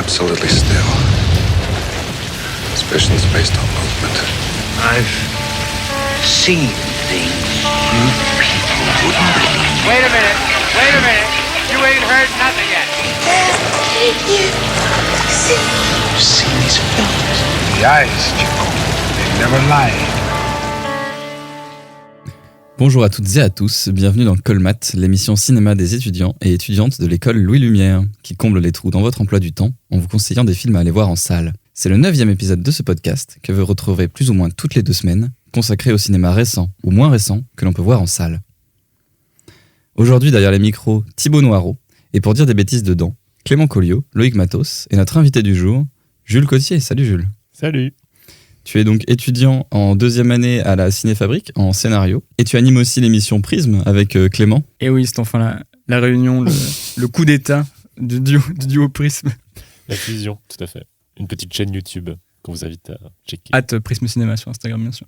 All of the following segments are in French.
absolutely still. Suspicions based on movement. I've seen things you people wouldn't believe. Wait a minute. You ain't heard nothing yet. Sees things. The eyes, Chico. They never lie. Bonjour à toutes et à tous, bienvenue dans Colmat, l'émission cinéma des étudiants et étudiantes de l'école Louis Lumière, qui comble les trous dans votre emploi du temps en vous conseillant des films à aller voir en salle. C'est le 9e épisode de ce podcast que vous retrouverez plus ou moins toutes les 2 semaines, consacré au cinéma récent ou moins récent que l'on peut voir en salle. Aujourd'hui derrière les micros, Thibaut Noireau, et pour dire des bêtises dedans, Clément Colliot, Loïc Matos et notre invité du jour, Jules Cotier. Salut Jules. Salut. Tu es donc étudiant en 2e année à la Cinéfabrique en scénario et tu animes aussi l'émission Prisme avec Clément. Et oui, c'est enfin la réunion, le coup d'état du duo Prisme. La fusion, tout à fait. Une petite chaîne YouTube qu'on vous invite à checker. @Prisme Cinéma sur Instagram, bien sûr.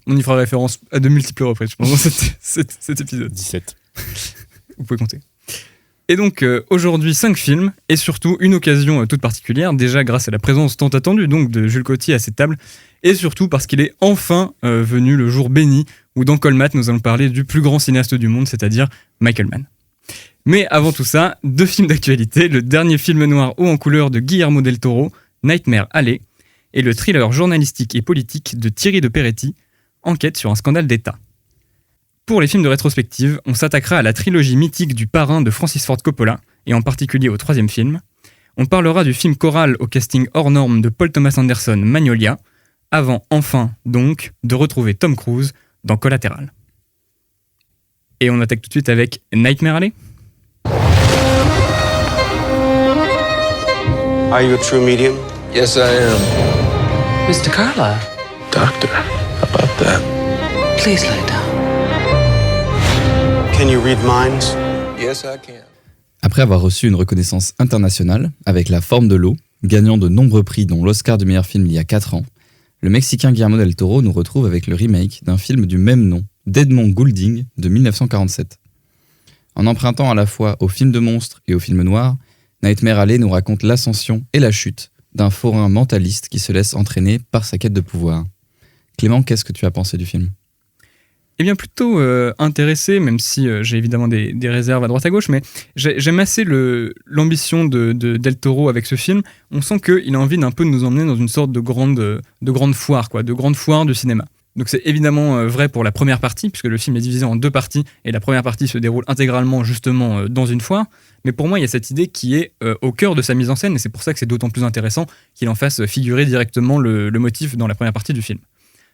On y fera référence à de multiples reprises, je pense, dans cet épisode. 17. Vous pouvez compter. Et donc, aujourd'hui, 5 films, et surtout une occasion toute particulière, déjà grâce à la présence tant attendue donc, de Jules Cotier à cette table, et surtout parce qu'il est enfin venu le jour béni, où dans Colmat, nous allons parler du plus grand cinéaste du monde, c'est-à-dire Michael Mann. Mais avant tout ça, 2 films d'actualité, le dernier film noir haut en couleur de Guillermo del Toro, Nightmare Alley, et le thriller journalistique et politique de Thierry de Peretti, Enquête sur un scandale d'État. Pour les films de rétrospective, on s'attaquera à la trilogie mythique du Parrain de Francis Ford Coppola, et en particulier au 3e film. On parlera du film choral au casting hors norme de Paul Thomas Anderson, Magnolia, avant enfin, donc, de retrouver Tom Cruise dans Collateral. Et on attaque tout de suite avec Nightmare Alley. Are you a true medium? Yes, I am. Mr. Carlyle, Doctor, how about that? please lay down. Can you read minds? Yes, I can. Après avoir reçu une reconnaissance internationale avec La Forme de l'eau, gagnant de nombreux prix dont l'Oscar du meilleur film il y a 4 ans, le Mexicain Guillermo del Toro nous retrouve avec le remake d'un film du même nom, d'Edmond Goulding, de 1947. En empruntant à la fois au film de monstres et au film noir, Nightmare Alley nous raconte l'ascension et la chute d'un forain mentaliste qui se laisse entraîner par sa quête de pouvoir. Clément, qu'est-ce que tu as pensé du film ? Eh bien, plutôt intéressé, même si j'ai évidemment des réserves à droite à gauche, mais j'aime assez l'ambition de Del Toro avec ce film. On sent qu'il a envie d'un peu de nous emmener dans une sorte de grande foire, de grande foire du cinéma. Donc c'est évidemment vrai pour la première partie, puisque le film est divisé en 2 parties, et la première partie se déroule intégralement justement dans une foire. Mais pour moi, il y a cette idée qui est au cœur de sa mise en scène, et c'est pour ça que c'est d'autant plus intéressant qu'il en fasse figurer directement le motif dans la première partie du film.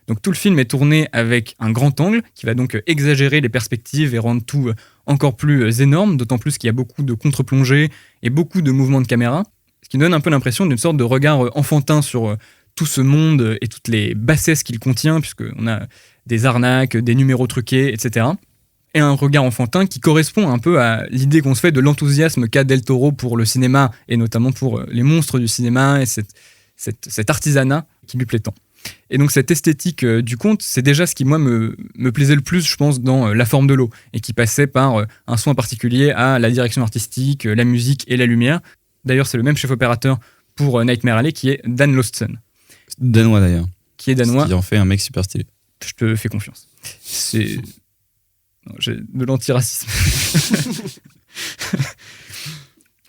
Donc tout le film est tourné avec un grand angle qui va donc exagérer les perspectives et rendre tout encore plus énorme, d'autant plus qu'il y a beaucoup de contre-plongées et beaucoup de mouvements de caméra, ce qui donne un peu l'impression d'une sorte de regard enfantin sur tout ce monde et toutes les bassesses qu'il contient, puisqu'on a des arnaques, des numéros truqués, etc. Et un regard enfantin qui correspond un peu à l'idée qu'on se fait de l'enthousiasme qu'a Del Toro pour le cinéma, et notamment pour les monstres du cinéma et cet artisanat qui lui plaît tant. Et donc cette esthétique du conte, c'est déjà ce qui moi me plaisait le plus, je pense, dans La Forme de l'eau, et qui passait par un soin particulier à la direction artistique, la musique et la lumière. D'ailleurs, c'est le même chef opérateur pour Nightmare Alley qui est Dan Laustsen. Danois d'ailleurs. Qui est danois. Qui en fait un mec super stylé. Je te fais confiance. J'ai de l'antiracisme.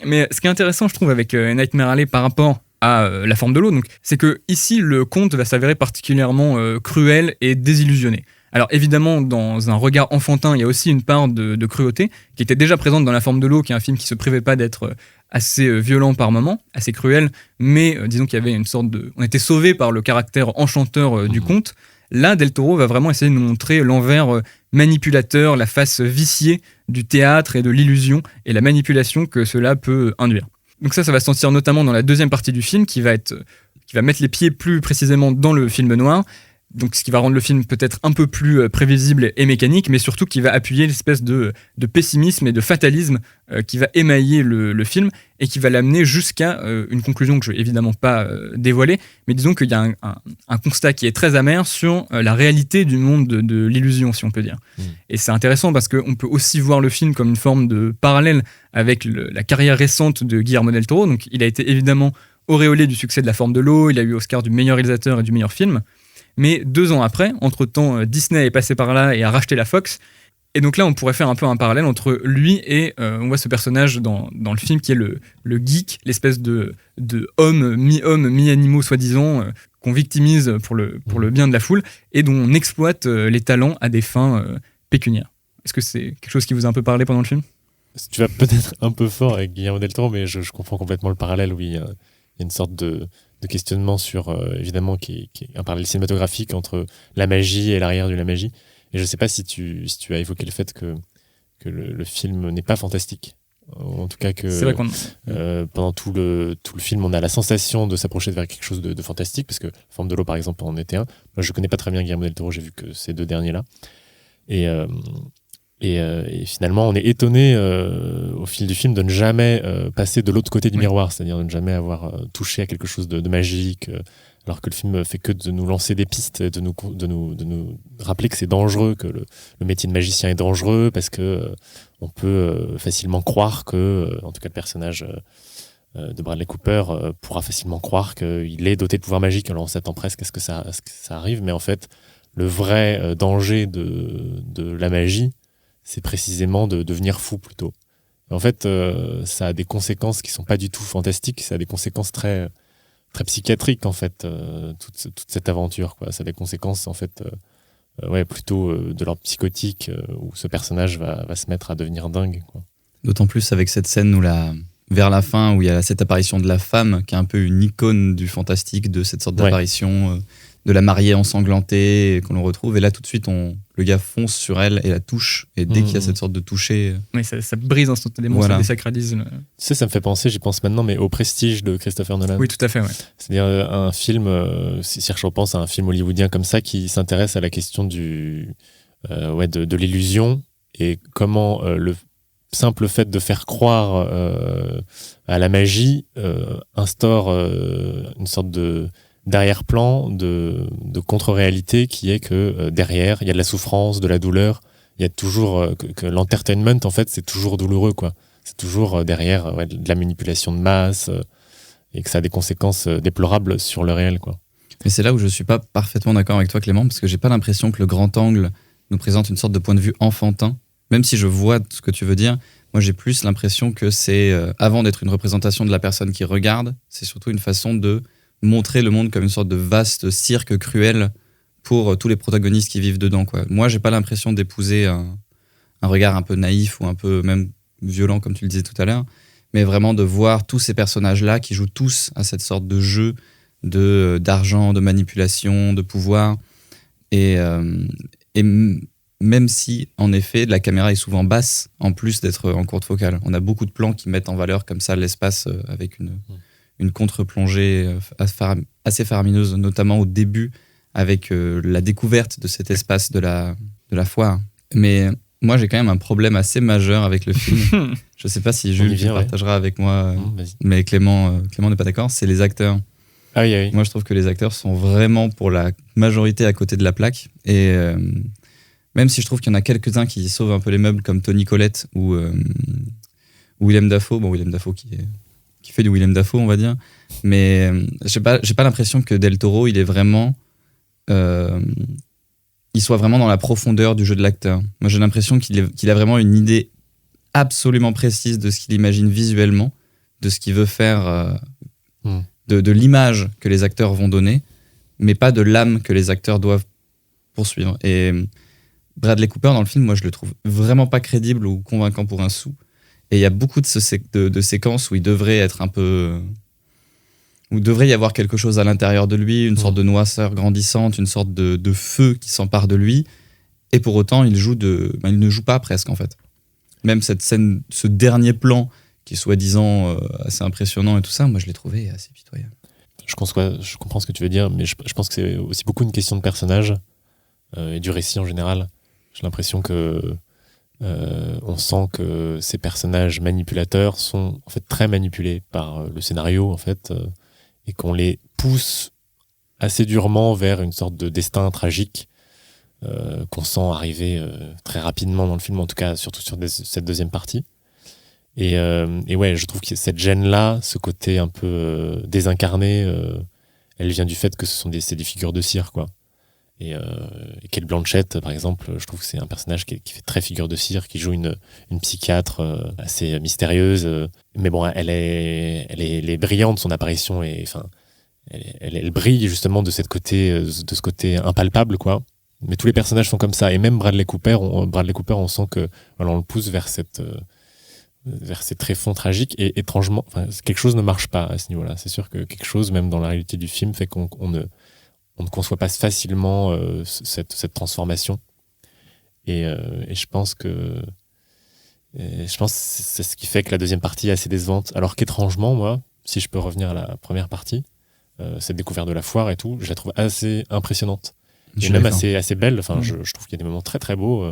Mais ce qui est intéressant, je trouve, avec Nightmare Alley par rapport à La Forme de l'eau, donc, c'est que ici le conte va s'avérer particulièrement cruel et désillusionné. Alors évidemment, dans un regard enfantin, il y a aussi une part de cruauté qui était déjà présente dans La Forme de l'eau, qui est un film qui se privait pas d'être assez violent par moments, assez cruel, mais disons qu'il y avait une sorte de... On était sauvé par le caractère enchanteur du conte. Là, Del Toro va vraiment essayer de nous montrer l'envers manipulateur, la face viciée du théâtre et de l'illusion, et la manipulation que cela peut induire. Donc ça va se sentir notamment dans la 2e partie du film, qui va mettre les pieds plus précisément dans le film noir, donc ce qui va rendre le film peut-être un peu plus prévisible et mécanique, mais surtout qui va appuyer l'espèce de pessimisme et de fatalisme qui va émailler le film et qui va l'amener jusqu'à une conclusion que je vais évidemment pas dévoiler, mais disons qu'il y a un constat qui est très amer sur la réalité du monde de l'illusion, si on peut dire. Et c'est intéressant parce qu'on peut aussi voir le film comme une forme de parallèle avec la carrière récente de Guillermo del Toro. Donc il a été évidemment auréolé du succès de La Forme de l'eau, il a eu Oscar du meilleur réalisateur et du meilleur film. Mais 2 ans après, entre-temps, Disney est passé par là et a racheté la Fox. Et donc là, on pourrait faire un peu un parallèle entre lui et on voit ce personnage dans le film qui est le geek, l'espèce de homme, mi-animaux soi-disant, qu'on victimise pour le bien de la foule et dont on exploite les talents à des fins pécuniaires. Est-ce que c'est quelque chose qui vous a un peu parlé pendant le film ? Tu vas peut-être un peu fort avec Guillermo del Toro, mais je comprends complètement le parallèle. Oui, il y a une sorte de questionnement sur, évidemment, qui est un parallèle cinématographique entre la magie et l'arrière de la magie. Et je ne sais pas si tu as évoqué le fait que le film n'est pas fantastique. En tout cas que c'est vrai qu'on... pendant tout le film, on a la sensation de s'approcher vers quelque chose de fantastique, parce que Forme de l'eau, par exemple, en était un. Moi, je ne connais pas très bien Guillermo del Toro, j'ai vu que ces 2 derniers-là. Et finalement, on est étonné au fil du film de ne jamais passer de l'autre côté du miroir, c'est-à-dire de ne jamais avoir touché à quelque chose de magique, alors que le film fait que de nous lancer des pistes, de nous rappeler que c'est dangereux, que le métier de magicien est dangereux, parce que on peut facilement croire que, en tout cas le personnage de Bradley Cooper pourra facilement croire qu'il est doté de pouvoirs magiques, alors on s'attend presque à ce que ça arrive, mais en fait, le vrai danger de la magie, c'est précisément de devenir fou plutôt. Et en fait, ça a des conséquences qui sont pas du tout fantastiques, ça a des conséquences très, très psychiatriques en fait, toute cette aventure, quoi. Ça a des conséquences en fait, plutôt de l'ordre psychotique, où ce personnage va se mettre à devenir dingue, quoi. D'autant plus avec cette scène vers la fin, où il y a cette apparition de la femme, qui est un peu une icône du fantastique, de cette sorte d'apparition, de la mariée ensanglantée qu'on retrouve. Et là, tout de suite, le gars fonce sur elle et la touche. Et dès qu'il y a cette sorte de toucher... Oui, ça brise instantanément, ça désacralise. Tu sais, ça me fait penser, j'y pense maintenant, mais au Prestige de Christopher Nolan. Oui, tout à fait, ouais. C'est-à-dire un film, si je repense à un film hollywoodien comme ça, qui s'intéresse à la question de l'illusion et comment le simple fait de faire croire à la magie instaure une sorte d'arrière-plan, de contre-réalité, qui est que derrière, il y a de la souffrance, de la douleur. Il y a toujours que l'entertainment, en fait, c'est toujours douloureux, quoi. C'est toujours derrière de la manipulation de masse et que ça a des conséquences déplorables sur le réel, quoi. Mais c'est là où je suis pas parfaitement d'accord avec toi, Clément, parce que j'ai pas l'impression que le grand angle nous présente une sorte de point de vue enfantin. Même si je vois ce que tu veux dire, moi j'ai plus l'impression que c'est, avant d'être une représentation de la personne qui regarde, c'est surtout une façon de montrer le monde comme une sorte de vaste cirque cruel pour tous les protagonistes qui vivent dedans, quoi. Moi, j'ai pas l'impression d'épouser un regard un peu naïf ou un peu même violent, comme tu le disais tout à l'heure, mais vraiment de voir tous ces personnages-là qui jouent tous à cette sorte de jeu d'argent, de manipulation, de pouvoir. Et même si, en effet, la caméra est souvent basse, en plus d'être en courte focale. On a beaucoup de plans qui mettent en valeur comme ça l'espace avec une contre-plongée assez faramineuse, notamment au début, avec la découverte de cet espace de la foire. Mais moi, j'ai quand même un problème assez majeur avec le film. Je ne sais pas si Jules partagera avec moi, mais Clément n'est pas d'accord, c'est les acteurs. Ah oui. Moi, je trouve que les acteurs sont vraiment, pour la majorité, à côté de la plaque. Et même si je trouve qu'il y en a quelques-uns qui sauvent un peu les meubles, comme Toni Collette ou Willem Dafoe. Bon, Willem Dafoe qui fait du Willem Dafoe, on va dire. Mais j'ai pas l'impression que Del Toro, il est vraiment... il soit vraiment dans la profondeur du jeu de l'acteur. Moi, j'ai l'impression qu'il a vraiment une idée absolument précise de ce qu'il imagine visuellement, de ce qu'il veut faire, de l'image que les acteurs vont donner, mais pas de l'âme que les acteurs doivent poursuivre. Et Bradley Cooper, dans le film, moi, je le trouve vraiment pas crédible ou convaincant pour un sou. Et il y a beaucoup de séquences où il devrait être un peu... où devrait y avoir quelque chose à l'intérieur de lui, une sorte de noirceur grandissante, une sorte de feu qui s'empare de lui. Et pour autant, il ne joue pas presque, en fait. Même cette scène, ce dernier plan, qui est soi-disant assez impressionnant et tout ça, moi, je l'ai trouvé assez pitoyable. je comprends ce que tu veux dire, mais je pense que c'est aussi beaucoup une question de personnage et du récit en général. J'ai l'impression que on sent que ces personnages manipulateurs sont en fait très manipulés par le scénario en fait, et qu'on les pousse assez durement vers une sorte de destin tragique qu'on sent arriver très rapidement dans le film, en tout cas surtout sur cette deuxième partie. Et ouais, je trouve que cette gêne-là, ce côté un peu désincarné, elle vient du fait que c'est des figures de cire, quoi. Et Kate Blanchett, par exemple, je trouve que c'est un personnage qui fait très figure de cire, qui joue une psychiatre assez mystérieuse. Mais bon, elle est brillante, son apparition, et enfin, elle brille justement de ce côté impalpable, quoi. Mais tous les personnages sont comme ça, et même Bradley Cooper, on sent que voilà, on le pousse vers ces tréfonds tragiques, et étrangement, enfin, quelque chose ne marche pas à ce niveau-là. C'est sûr que quelque chose, même dans la réalité du film, fait qu'on ne conçoit pas facilement cette transformation. Et je pense que c'est ce qui fait que la deuxième partie est assez décevante. Alors qu'étrangement, moi, si je peux revenir à la première partie, cette découverte de la foire et tout, je la trouve assez impressionnante. Et même assez belle. Enfin, je trouve qu'il y a des moments très très beaux.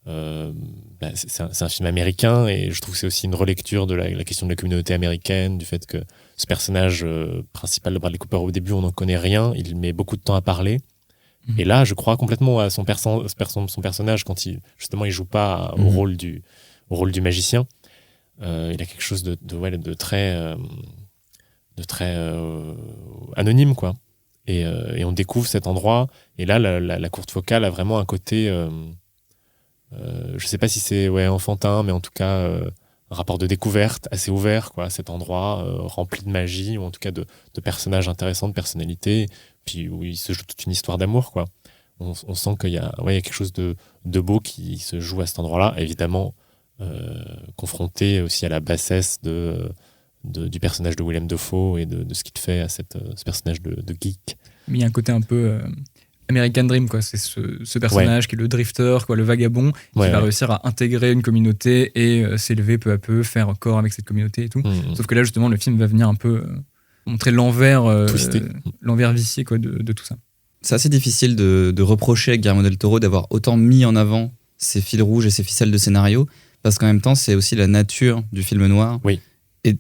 C'est un film américain, et je trouve que c'est aussi une relecture de la question de la communauté américaine, du fait que ce personnage principal de Bradley Cooper, au début on n'en connaît rien, il met beaucoup de temps à parler, et là je crois complètement à son personnage quand il joue pas au rôle du magicien. Il a quelque chose de très anonyme, quoi, et on découvre cet endroit, et là la courte focale a vraiment un côté je sais pas si c'est enfantin, mais en tout cas un rapport de découverte assez ouvert, quoi, cet endroit rempli de magie, ou en tout cas de personnages intéressants, de personnalités, puis où il se joue toute une histoire d'amour, quoi. On sent qu'il y a quelque chose de beau qui se joue à cet endroit-là, évidemment confronté aussi à la bassesse du personnage de Willem Dafoe et de ce qu'il fait à ce personnage de geek. Mais il y a un côté un peu American Dream, quoi. C'est ce personnage qui est le drifter, quoi, le vagabond, qui va réussir à intégrer une communauté et s'élever peu à peu, faire corps avec cette communauté et tout. Sauf que là, justement, le film va venir un peu montrer l'envers vicié, quoi, de tout ça. C'est assez difficile de reprocher à Guillermo del Toro d'avoir autant mis en avant ses fils rouges et ses ficelles de scénario, parce qu'en même temps, c'est aussi la nature du film noir. Oui. Et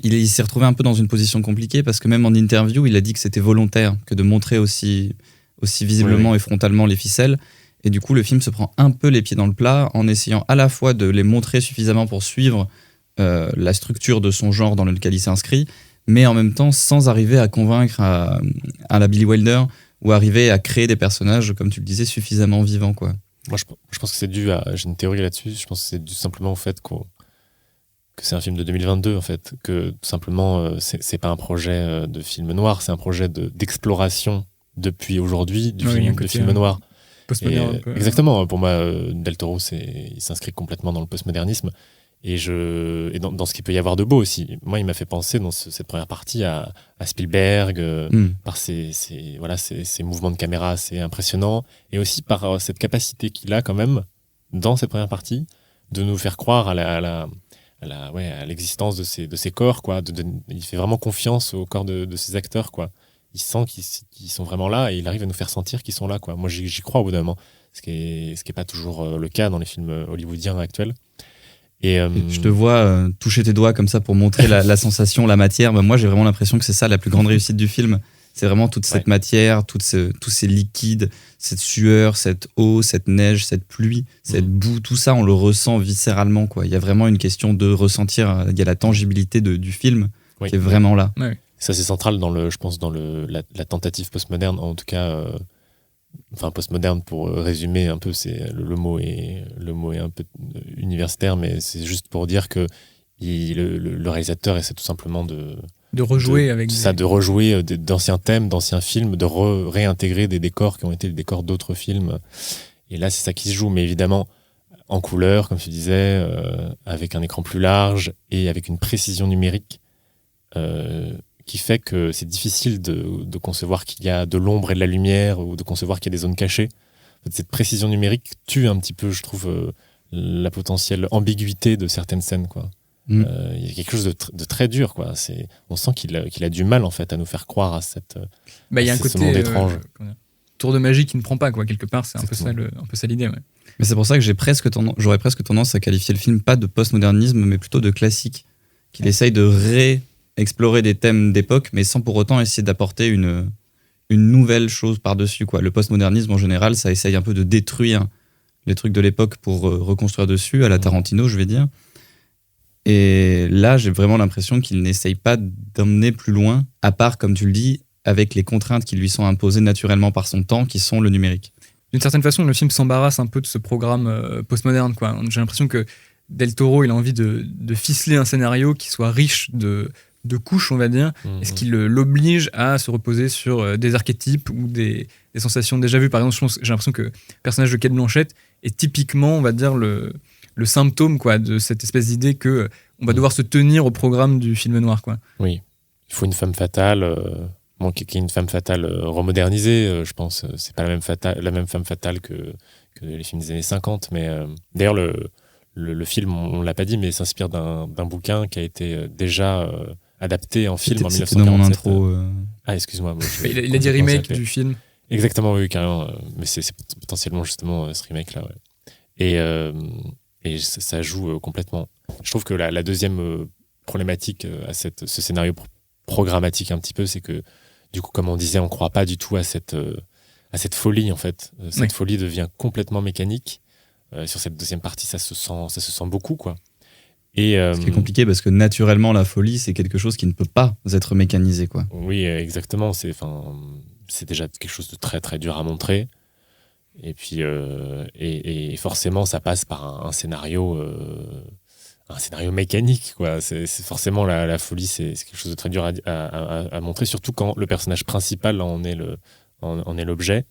il s'est retrouvé un peu dans une position compliquée, parce que même en interview, il a dit que c'était volontaire, que de montrer aussi visiblement et frontalement les ficelles. Et du coup, le film se prend un peu les pieds dans le plat en essayant à la fois de les montrer suffisamment pour suivre la structure de son genre dans lequel il s'inscrit, mais en même temps sans arriver à convaincre à la Billy Wilder, ou arriver à créer des personnages, comme tu le disais, suffisamment vivants, quoi. Moi, je pense que c'est dû à... J'ai une théorie là-dessus. Je pense que c'est dû simplement au fait que c'est un film de 2022, en fait. Que tout simplement, c'est pas un projet de film noir, c'est un projet d'exploration depuis aujourd'hui du film noir. Postmoderne. Exactement. Pour moi, Del Toro, il s'inscrit complètement dans le postmodernisme. Et dans ce qu'il peut y avoir de beau aussi. Moi, il m'a fait penser dans cette première partie à Spielberg, par ses mouvements de caméra assez impressionnants, et aussi par cette capacité qu'il a quand même, dans cette première partie, de nous faire croire à l'existence de ces corps, quoi. Il fait vraiment confiance au corps de ses acteurs, quoi. Il sent qu'ils sont vraiment là, et il arrive à nous faire sentir qu'ils sont là, quoi. Moi, j'y crois au bout d'un moment, ce qui est pas toujours le cas dans les films hollywoodiens actuels. Et je te vois toucher tes doigts comme ça pour montrer la sensation, la matière. Moi, j'ai vraiment l'impression que c'est ça la plus grande réussite du film. C'est vraiment toute cette matière, tous ces liquides, cette sueur, cette eau, cette neige, cette pluie, cette boue, tout ça, on le ressent viscéralement, quoi. Il y a vraiment une question de ressentir, il y a la tangibilité du film qui est vraiment là. Ouais. Ça, c'est central dans la tentative postmoderne, en tout cas... postmoderne, pour résumer un peu, le mot est un peu universitaire, mais c'est juste pour dire que le réalisateur essaie tout simplement de rejouer de rejouer d'anciens thèmes, d'anciens films, de réintégrer des décors qui ont été les décors d'autres films. Et là, c'est ça qui se joue, mais évidemment en couleur, comme tu disais, avec un écran plus large et avec une précision numérique qui fait que c'est difficile de concevoir qu'il y a de l'ombre et de la lumière, ou de concevoir qu'il y a des zones cachées. En fait, cette précision numérique tue un petit peu, je trouve, la potentielle ambiguïté de certaines scènes, quoi. Il y a quelque chose de très dur, quoi. On sent qu'il a du mal, en fait, à nous faire croire à Il y a un ce côté monde étrange. Tour de magie qui ne prend pas, quoi, quelque part. C'est un peu ça l'idée, ouais. Mais c'est pour ça que j'aurais presque tendance à qualifier le film pas de postmodernisme, mais plutôt de classique. Qu'il essaye de réexplorer des thèmes d'époque, mais sans pour autant essayer d'apporter une nouvelle chose par-dessus, quoi. Le postmodernisme, en général, ça essaye un peu de détruire les trucs de l'époque pour reconstruire dessus, à la Tarantino, je vais dire. Et là, j'ai vraiment l'impression qu'il n'essaye pas d'emmener plus loin, à part, comme tu le dis, avec les contraintes qui lui sont imposées naturellement par son temps, qui sont le numérique. D'une certaine façon, le film s'embarrasse un peu de ce programme postmoderne, quoi. J'ai l'impression que Del Toro, il a envie de ficeler un scénario qui soit riche de couches, on va dire, et ce qui l'oblige à se reposer sur des archétypes ou des sensations déjà vues. Par exemple, j'ai l'impression que le personnage de Cate Blanchett est typiquement, on va dire, le symptôme, quoi, de cette espèce d'idée que on va devoir se tenir au programme du film noir, quoi. Oui, il faut une femme fatale, qui est une femme fatale remodernisée, je pense. C'est pas la même femme fatale que les films des années 50, mais d'ailleurs, le film, on l'a pas dit, mais s'inspire d'un bouquin qui a été déjà adapté en film en 1947. C'était dans mon intro. Ah, excuse-moi. Il a dit remake du film. Exactement, oui, carrément. Mais c'est potentiellement justement ce remake-là. Ouais. Et ça joue complètement. Je trouve que la deuxième problématique à ce scénario programmatique un petit peu, c'est que du coup, comme on disait, on croit pas du tout à cette folie, en fait. Cette folie devient complètement mécanique. Sur cette deuxième partie, ça se sent beaucoup, quoi. Et, ce qui est compliqué parce que naturellement, la folie, c'est quelque chose qui ne peut pas être mécanisé, quoi. Oui, exactement. C'est déjà quelque chose de très, très dur à montrer. Et puis, et forcément, ça passe par un scénario mécanique, quoi. C'est forcément la folie, c'est quelque chose de très dur à montrer, surtout quand le personnage principal en est l'objet.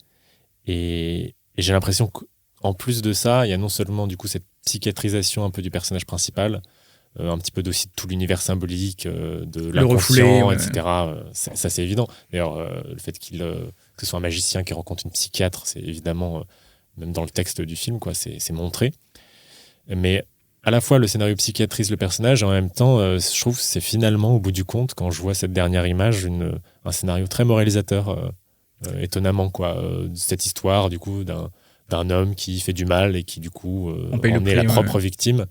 Et j'ai l'impression qu'en plus de ça, il y a non seulement du coup cette psychiatrisation un peu du personnage principal, un petit peu aussi de tout l'univers symbolique de l'inconscient, etc. Ça, c'est évident. D'ailleurs, le fait que ce soit un magicien qui rencontre une psychiatre, c'est évidemment, même dans le texte du film, quoi, c'est montré. Mais à la fois, le scénario psychiatrise le personnage, et en même temps, je trouve que c'est finalement, au bout du compte, quand je vois cette dernière image, un scénario très moralisateur, étonnamment, quoi. Cette histoire, du coup, d'un homme qui fait du mal et qui, du coup, en est la propre victime.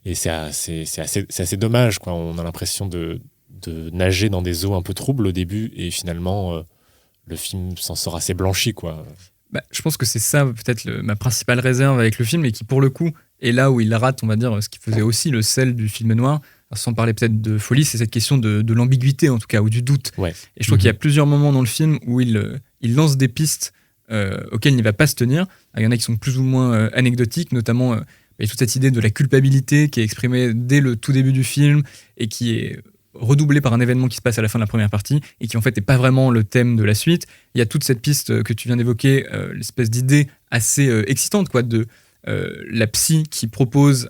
Et c'est assez dommage, quoi. On a l'impression de nager dans des eaux un peu troubles au début, et finalement, le film s'en sort assez blanchi, quoi. Je pense que c'est ça, peut-être, ma principale réserve avec le film, et qui, pour le coup, est là où il rate, on va dire, ce qui faisait aussi le sel du film noir. Alors, sans parler peut-être de folie, c'est cette question de l'ambiguïté, en tout cas, ou du doute. Ouais. Et je trouve qu'il y a plusieurs moments dans le film où il lance des pistes auxquelles il ne va pas se tenir. Il y en a qui sont plus ou moins anecdotiques, notamment il y a toute cette idée de la culpabilité qui est exprimée dès le tout début du film et qui est redoublée par un événement qui se passe à la fin de la première partie et qui en fait n'est pas vraiment le thème de la suite. Il y a toute cette piste que tu viens d'évoquer, l'espèce d'idée assez excitante, quoi, de la psy qui propose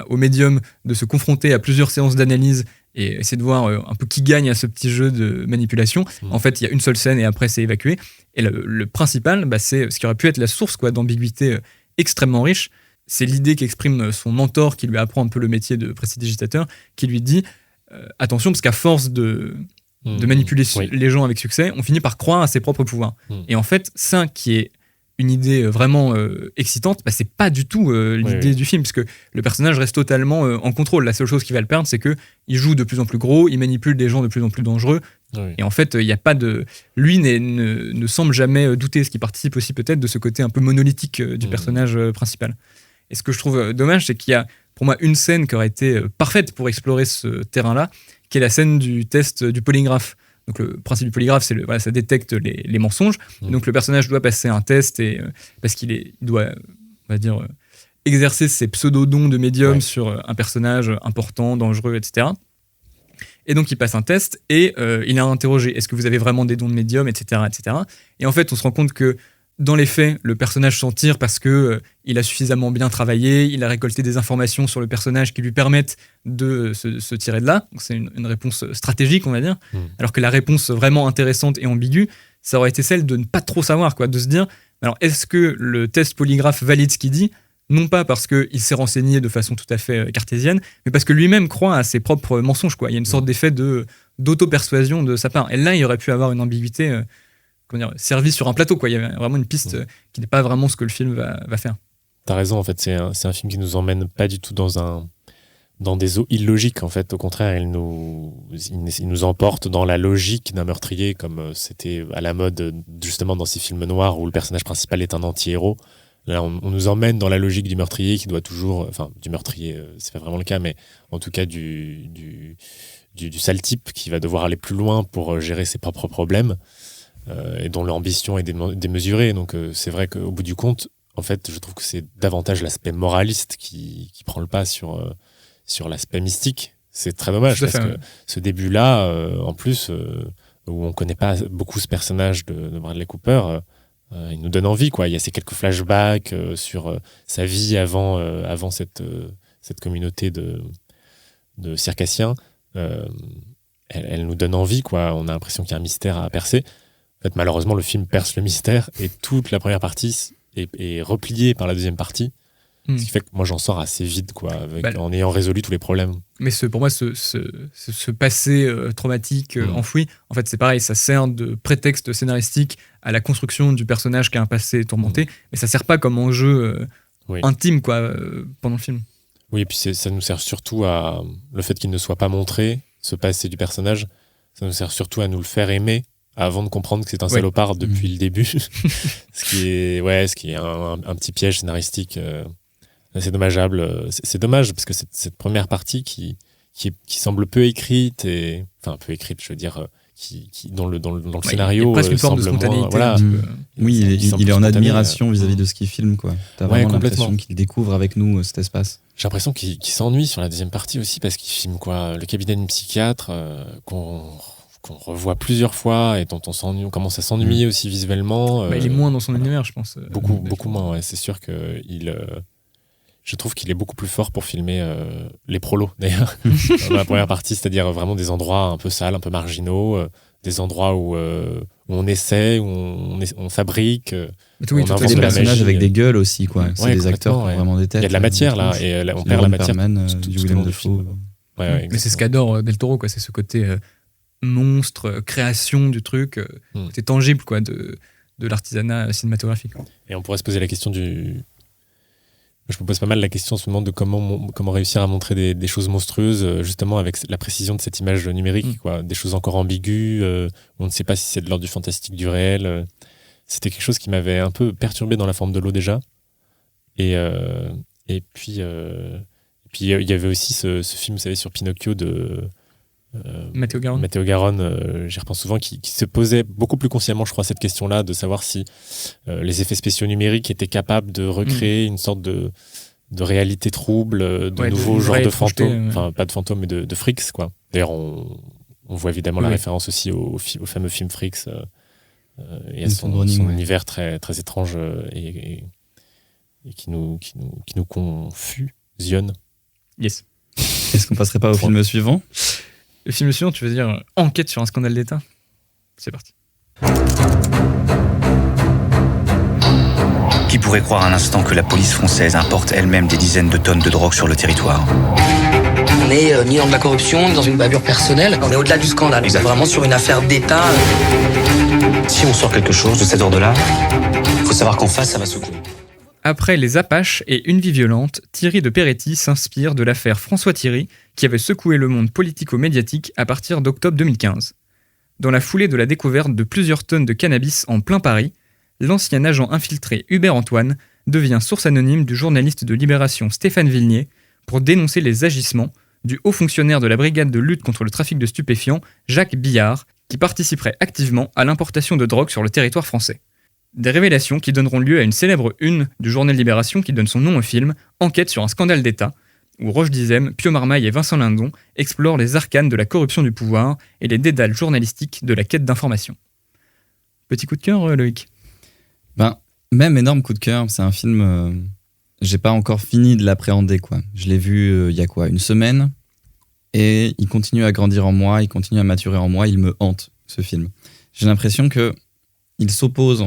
au médium de se confronter à plusieurs séances d'analyse et essayer de voir un peu qui gagne à ce petit jeu de manipulation. En fait, il y a une seule scène et après c'est évacué. Et le principal, c'est ce qui aurait pu être la source, quoi, d'ambiguïté extrêmement riche. C'est l'idée qu'exprime son mentor qui lui apprend un peu le métier de prestidigitateur, qui lui dit attention, parce qu'à force de manipuler les gens avec succès, on finit par croire à ses propres pouvoirs. Et en fait, ça qui est une idée vraiment excitante, c'est pas du tout l'idée du film, parce que le personnage reste totalement en contrôle. La seule chose qui va le perdre, c'est qu'il joue de plus en plus gros, il manipule des gens de plus en plus dangereux, et en fait, il y a pas de... Lui ne semble jamais douter, ce qui participe aussi peut-être de ce côté un peu monolithique du personnage principal. Et ce que je trouve dommage, c'est qu'il y a pour moi une scène qui aurait été parfaite pour explorer ce terrain-là, qui est la scène du test du polygraphe. Donc le principe du polygraphe, c'est ça détecte les mensonges. Donc le personnage doit passer un test parce qu'il doit, on va dire, exercer ses pseudo-dons de médium sur un personnage important, dangereux, etc. Et donc il passe un test et il est interrogé. Est-ce que vous avez vraiment des dons de médium, etc., etc. Et en fait, on se rend compte que dans les faits, le personnage s'en tire parce que il a suffisamment bien travaillé, il a récolté des informations sur le personnage qui lui permettent de se tirer de là. Donc c'est une réponse stratégique, on va dire. Alors que la réponse vraiment intéressante et ambiguë, ça aurait été celle de ne pas trop savoir, quoi, de se dire, alors est-ce que le test polygraphe valide ce qu'il dit ? non pas parce qu'il s'est renseigné de façon tout à fait cartésienne, mais parce que lui-même croit à ses propres mensonges, quoi. Il y a une sorte d'effet d'auto-persuasion de sa part. Et là, il aurait pu avoir une ambiguïté servie sur un plateau, quoi. Il y avait vraiment une piste qui n'est pas vraiment ce que le film va faire. T'as raison, en fait, c'est un film qui nous emmène pas du tout dans des eaux illogiques, en fait. Au contraire, il nous emporte dans la logique d'un meurtrier, comme c'était à la mode, justement, dans ces films noirs où le personnage principal est un anti-héros. Là, on nous emmène dans la logique du meurtrier qui doit toujours... Enfin, du meurtrier, c'est pas vraiment le cas, mais en tout cas du sale type qui va devoir aller plus loin pour gérer ses propres problèmes et dont l'ambition est démesurée. Donc, c'est vrai qu'au bout du compte, en fait, je trouve que c'est davantage l'aspect moraliste qui prend le pas sur l'aspect mystique. C'est très dommage parce que ce début-là, en plus, où on connaît pas beaucoup ce personnage de Bradley Cooper, il nous donne envie, quoi. Il y a ces quelques flashbacks sur sa vie avant cette communauté de circassiens. Elle nous donne envie, quoi. On a l'impression qu'il y a un mystère à percer. En fait, malheureusement, le film perce le mystère et toute la première partie est repliée par la deuxième partie. Ce qui fait que moi j'en sors assez vite, quoi, en ayant résolu tous les problèmes. Mais pour moi, ce passé traumatique enfoui, en fait, c'est pareil, ça sert de prétexte scénaristique à la construction du personnage qui a un passé tourmenté, mais ça sert pas comme enjeu intime, quoi, pendant le film. Oui, et puis ça nous sert surtout à le fait qu'il ne soit pas montré, ce passé du personnage, ça nous sert surtout à nous le faire aimer avant de comprendre que c'est un salopard depuis le début. ce qui est un petit piège scénaristique. C'est dommageable. C'est dommage parce que cette première partie qui semble peu écrite je veux dire, qui dans le scénario il y a presque une forme de semble spontanéité. moins, Oui, il est en admiration vis-à-vis de ce qu'il filme, quoi. T'as vraiment l'impression qu'il découvre avec nous cet espace. J'ai l'impression qu'il s'ennuie sur la deuxième partie aussi parce qu'il filme le cabinet d'une psychiatre qu'on revoit plusieurs fois et dont on commence à s'ennuyer aussi visuellement. Il est moins dans son univers, je pense. Beaucoup moins, ouais. C'est sûr que je trouve qu'il est beaucoup plus fort pour filmer les prolos, d'ailleurs, dans la première partie, c'est-à-dire vraiment des endroits un peu sales, un peu marginaux, des endroits où on essaie, où on fabrique. On invente des personnages avec des gueules aussi, quoi. C'est des acteurs qui ont vraiment des têtes. Il y a de la matière, là, et on perd la matière du Willem Dafoe. Mais c'est ce qu'adore Del Toro, quoi. C'est ce côté monstre, création du truc, c'est tangible, quoi, de l'artisanat cinématographique. Et on pourrait se poser la question Je me pose pas mal la question en ce moment de comment réussir à montrer des choses monstrueuses, justement avec la précision de cette image numérique, quoi. Des choses encore ambiguës, on ne sait pas si c'est de l'ordre du fantastique, du réel. C'était quelque chose qui m'avait un peu perturbé dans La forme de l'eau déjà. Et puis il y avait aussi ce film, vous savez, sur Pinocchio de Matteo Garonne, j'y repense souvent, qui se posait beaucoup plus consciemment, je crois, cette question-là, de savoir si les effets spéciaux numériques étaient capables de recréer une sorte de réalité trouble, de nouveaux genres de fantômes, enfin pas de fantômes, mais de Freaks, quoi. D'ailleurs, on voit évidemment la référence aussi au fameux film Freaks et à son univers très, très étrange et qui nous confusionne. Yes. Est-ce qu'on passerait pas au film suivant ? Le film suivant, tu veux dire Enquête sur un scandale d'État ? C'est parti. Qui pourrait croire un instant que la police française importe elle-même des dizaines de tonnes de drogue sur le territoire ? On est ni dans de la corruption, ni dans une bavure personnelle. On est au-delà du scandale. On est vraiment sur une affaire d'État. Si on sort quelque chose de cet ordre-là, il faut savoir qu'en face, ça va secouer. Après Les Apaches et Une vie violente, Thierry de Peretti s'inspire de l'affaire François Thierry, qui avait secoué le monde politico-médiatique à partir d'octobre 2015. Dans la foulée de la découverte de plusieurs tonnes de cannabis en plein Paris, l'ancien agent infiltré Hubert Antoine devient source anonyme du journaliste de Libération Stéphane Vilnier pour dénoncer les agissements du haut fonctionnaire de la brigade de lutte contre le trafic de stupéfiants, Jacques Billard, qui participerait activement à l'importation de drogue sur le territoire français. Des révélations qui donneront lieu à une célèbre une du journal Libération qui donne son nom au film, Enquête sur un scandale d'État, où Roche Dizem, Pio Marmaille et Vincent Lindon explorent les arcanes de la corruption du pouvoir et les dédales journalistiques de la quête d'information. Petit coup de cœur, Loïc ? Même énorme coup de cœur, c'est un film, j'ai pas encore fini de l'appréhender, quoi. Je l'ai vu il y a une semaine, et il continue à grandir en moi, il continue à maturer en moi, il me hante, ce film. J'ai l'impression que il s'oppose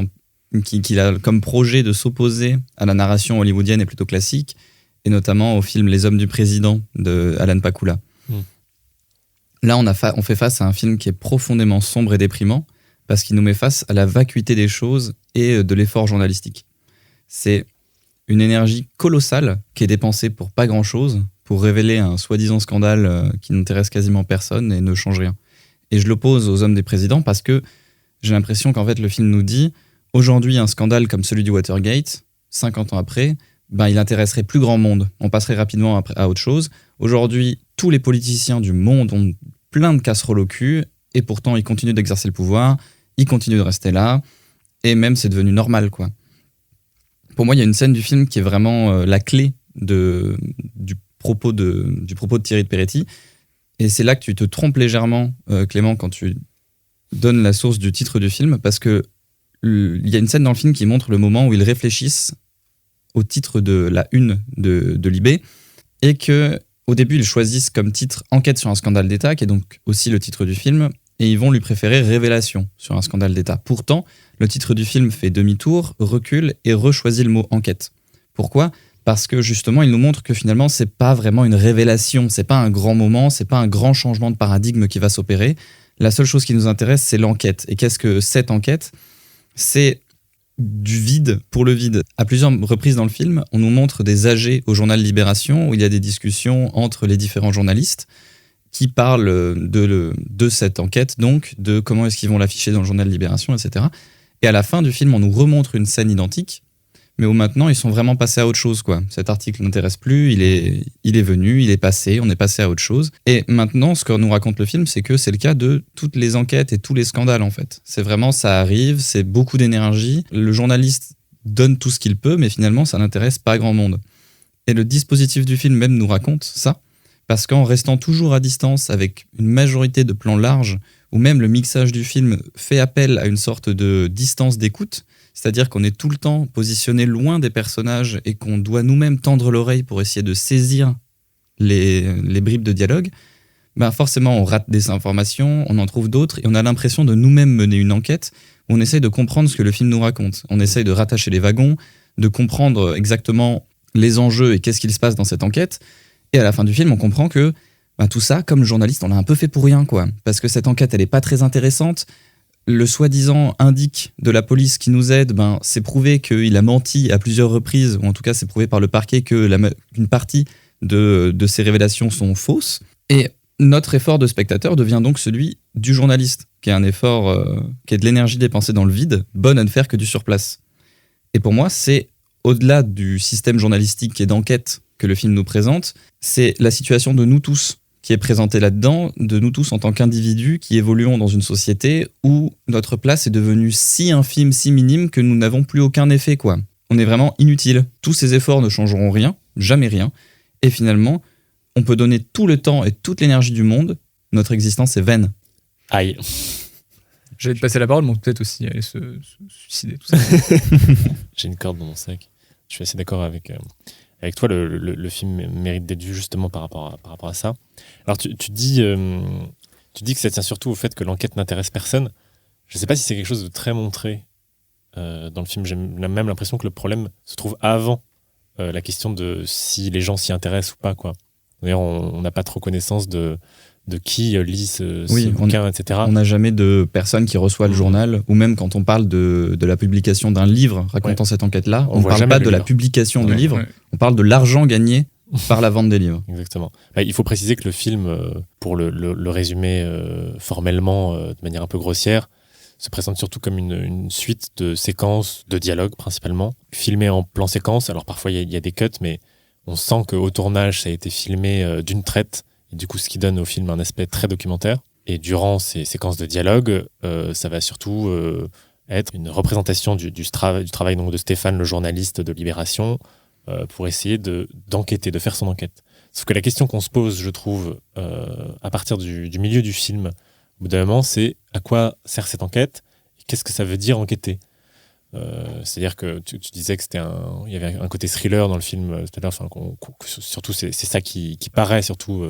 qu'il a comme projet de s'opposer à la narration hollywoodienne et plutôt classique, et notamment au film Les Hommes du Président de Alan Pakula. Là, on fait face à un film qui est profondément sombre et déprimant, parce qu'il nous met face à la vacuité des choses et de l'effort journalistique. C'est une énergie colossale qui est dépensée pour pas grand-chose, pour révéler un soi-disant scandale qui n'intéresse quasiment personne et ne change rien. Et je l'oppose aux Hommes des Présidents parce que j'ai l'impression qu'en fait le film nous dit aujourd'hui un scandale comme celui du Watergate, 50 ans après, il intéresserait plus grand monde. On passerait rapidement à autre chose. Aujourd'hui, tous les politiciens du monde ont plein de casseroles au cul et pourtant ils continuent d'exercer le pouvoir, ils continuent de rester là et même c'est devenu normal, quoi. Pour moi, il y a une scène du film qui est vraiment la clé du propos de Thierry de Peretti. Et c'est là que tu te trompes légèrement, Clément, quand tu donnes la source du titre du film, parce que il y a une scène dans le film qui montre le moment où ils réfléchissent au titre de la une de Libé, et que au début, ils choisissent comme titre Enquête sur un scandale d'État, qui est donc aussi le titre du film, et ils vont lui préférer Révélation sur un scandale d'État. Pourtant, le titre du film fait demi-tour, recule et rechoisit le mot enquête. Pourquoi ? Parce que justement, il nous montre que finalement, c'est pas vraiment une révélation, c'est pas un grand moment, c'est pas un grand changement de paradigme qui va s'opérer. La seule chose qui nous intéresse, c'est l'enquête. Et qu'est-ce que cette enquête ? C'est du vide pour le vide. À plusieurs reprises dans le film, on nous montre des AG au journal Libération, où il y a des discussions entre les différents journalistes qui parlent de cette enquête, donc de comment est-ce qu'ils vont l'afficher dans le journal Libération, etc. Et à la fin du film, on nous remontre une scène identique, mais où maintenant, ils sont vraiment passés à autre chose, quoi. Cet article n'intéresse plus, il est venu, il est passé, on est passé à autre chose. Et maintenant, ce que nous raconte le film, c'est que c'est le cas de toutes les enquêtes et tous les scandales, en fait. C'est vraiment, ça arrive, c'est beaucoup d'énergie. Le journaliste donne tout ce qu'il peut, mais finalement, ça n'intéresse pas grand monde. Et le dispositif du film même nous raconte ça, parce qu'en restant toujours à distance avec une majorité de plans larges, ou même le mixage du film fait appel à une sorte de distance d'écoute, c'est-à-dire qu'on est tout le temps positionné loin des personnages et qu'on doit nous-mêmes tendre l'oreille pour essayer de saisir les bribes de dialogue, forcément on rate des informations, on en trouve d'autres et on a l'impression de nous-mêmes mener une enquête où on essaye de comprendre ce que le film nous raconte. On essaye de rattacher les wagons, de comprendre exactement les enjeux et qu'est-ce qu'il se passe dans cette enquête. Et à la fin du film, on comprend que tout ça, comme journaliste, on l'a un peu fait pour rien, quoi. Parce que cette enquête, elle est pas très intéressante. Le soi-disant indique de la police qui nous aide, c'est prouvé qu'il a menti à plusieurs reprises, ou en tout cas c'est prouvé par le parquet qu'une partie de ces révélations sont fausses. Et notre effort de spectateur devient donc celui du journaliste, qui est un effort qui est de l'énergie dépensée dans le vide, bonne à ne faire que du surplace. Et pour moi, c'est au-delà du système journalistique et d'enquête que le film nous présente, c'est la situation de nous tous qui est présentée là-dedans, de nous tous en tant qu'individus qui évoluons dans une société où notre place est devenue si infime, si minime que nous n'avons plus aucun effet, quoi. On est vraiment inutile. Tous ces efforts ne changeront rien, jamais rien. Et finalement, on peut donner tout le temps et toute l'énergie du monde, notre existence est vaine. Aïe. J'allais te passer la parole, mais on peut peut-être aussi aller se suicider, tout ça. J'ai une corde dans mon sac. Je suis assez d'accord avec toi. Le film mérite d'être vu justement par rapport à ça. Alors tu dis que ça tient surtout au fait que l'enquête n'intéresse personne. Je ne sais pas si c'est quelque chose de très montré dans le film. J'ai même l'impression que le problème se trouve avant la question de si les gens s'y intéressent ou pas, quoi. D'ailleurs, on n'a pas trop connaissance de qui lit ce bouquin, etc. On n'a jamais de personne qui reçoit le journal, ou même quand on parle de la publication d'un livre racontant cette enquête-là, on ne parle pas de la publication du livre, on parle de l'argent gagné par la vente des livres. Exactement. Il faut préciser que le film, pour le résumer formellement de manière un peu grossière, se présente surtout comme une suite de séquences de dialogue principalement, filmées en plan séquence. Alors parfois il y a des cuts, mais on sent qu'au tournage ça a été filmé d'une traite, et du coup ce qui donne au film un aspect très documentaire. Et durant ces séquences de dialogue, ça va surtout être une représentation du travail donc, de Stéphane, le journaliste de Libération, pour essayer d'enquêter, de faire son enquête. Sauf que la question qu'on se pose, je trouve, à partir du milieu du film, au bout d'un moment, c'est à quoi sert cette enquête et qu'est-ce que ça veut dire enquêter ? C'est-à-dire que tu disais que il y avait un côté thriller dans le film tout à l'heure, surtout c'est ça qui paraît surtout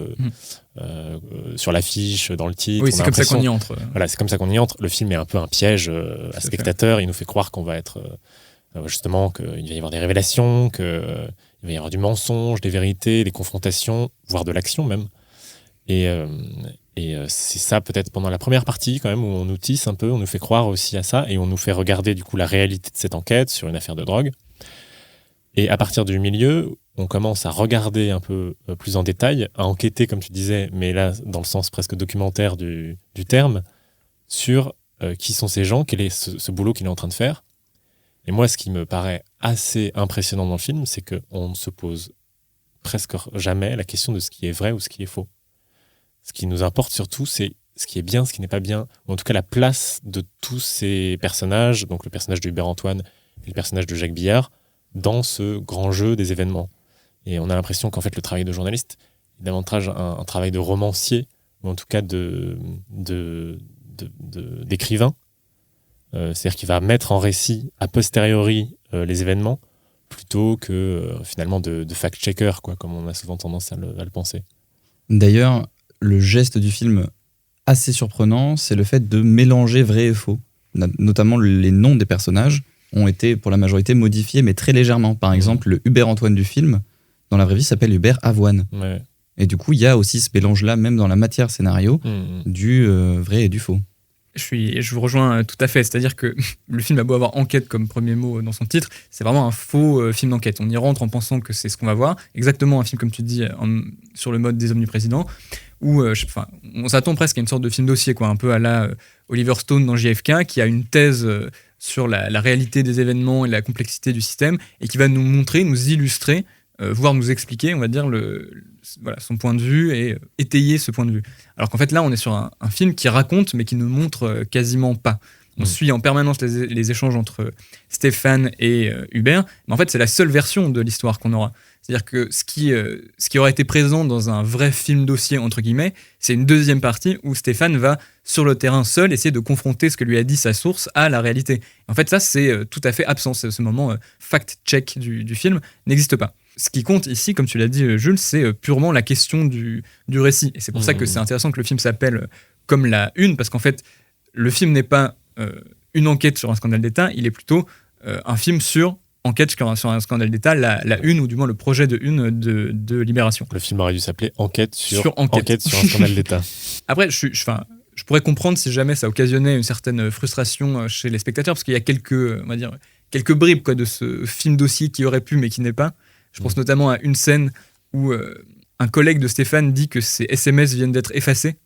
sur l'affiche, dans le titre. Oui, c'est comme ça qu'on y entre. Voilà, c'est comme ça qu'on y entre. Le film est un peu un piège à spectateur. Il nous fait croire qu'on va être justement qu'il va y avoir des révélations, qu'il va y avoir du mensonge, des vérités, des confrontations, voire de l'action même. Et c'est ça peut-être pendant la première partie quand même où on nous tisse un peu, on nous fait croire aussi à ça et on nous fait regarder du coup la réalité de cette enquête sur une affaire de drogue. Et à partir du milieu, on commence à regarder un peu plus en détail, à enquêter comme tu disais, mais là dans le sens presque documentaire du terme, sur qui sont ces gens, quel est ce boulot qu'il est en train de faire. Et moi ce qui me paraît assez impressionnant dans le film, c'est qu'on ne se pose presque jamais la question de ce qui est vrai ou ce qui est faux. Ce qui nous importe surtout, c'est ce qui est bien, ce qui n'est pas bien, ou en tout cas la place de tous ces personnages, donc le personnage de Hubert Antoine et le personnage de Jacques Billard, dans ce grand jeu des événements. Et on a l'impression qu'en fait le travail de journaliste est davantage un travail de romancier, ou en tout cas d'écrivain. C'est-à-dire qu'il va mettre en récit a posteriori les événements, plutôt que finalement de fact-checker, quoi, comme on a souvent tendance à le penser. D'ailleurs, le geste du film assez surprenant, c'est le fait de mélanger vrai et faux. Notamment, les noms des personnages ont été, pour la majorité, modifiés, mais très légèrement. Par exemple, le Hubert Antoine du film, dans la vraie vie, s'appelle Hubert Avoine. Ouais. Et du coup, il y a aussi ce mélange-là, même dans la matière scénario, du vrai et du faux. Je vous rejoins tout à fait, c'est-à-dire que le film a beau avoir enquête comme premier mot dans son titre, c'est vraiment un faux film d'enquête. On y rentre en pensant que c'est ce qu'on va voir, exactement un film comme tu dis sur le mode des hommes du président, où on s'attend presque à une sorte de film dossier, quoi, un peu à la Oliver Stone dans JFK, qui a une thèse sur la réalité des événements et la complexité du système, et qui va nous montrer, nous illustrer, voire nous expliquer, on va dire, son point de vue et étayer ce point de vue. Alors qu'en fait, là, on est sur un film qui raconte, mais qui ne montre quasiment pas. On suit en permanence les échanges entre Stéphane et Hubert, mais en fait, c'est la seule version de l'histoire qu'on aura. C'est-à-dire que ce qui aurait été présent dans un vrai film dossier, entre guillemets, c'est une deuxième partie où Stéphane va, sur le terrain seul, essayer de confronter ce que lui a dit sa source à la réalité. En fait, ça, c'est tout à fait absent. Ce moment fact-check du film n'existe pas. Ce qui compte ici, comme tu l'as dit, Jules, c'est purement la question du récit. Et c'est pour ça que c'est intéressant que le film s'appelle comme la une, parce qu'en fait, le film n'est pas une enquête sur un scandale d'État, il est plutôt un film sur enquête sur un scandale d'État, la une, ou du moins le projet de une de Libération. Le film aurait dû s'appeler Enquête sur enquête sur un scandale d'État. Après, je pourrais comprendre si jamais ça occasionnait une certaine frustration chez les spectateurs, parce qu'il y a quelques bribes, quoi, de ce film dossier qui aurait pu mais qui n'est pas. Je pense notamment à une scène où un collègue de Stéphane dit que ses SMS viennent d'être effacés.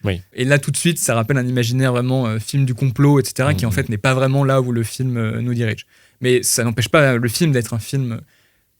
Oui. Et là, tout de suite, ça rappelle un imaginaire vraiment film du complot, etc., qui en fait n'est pas vraiment là où le film nous dirige. Mais ça n'empêche pas le film d'être un film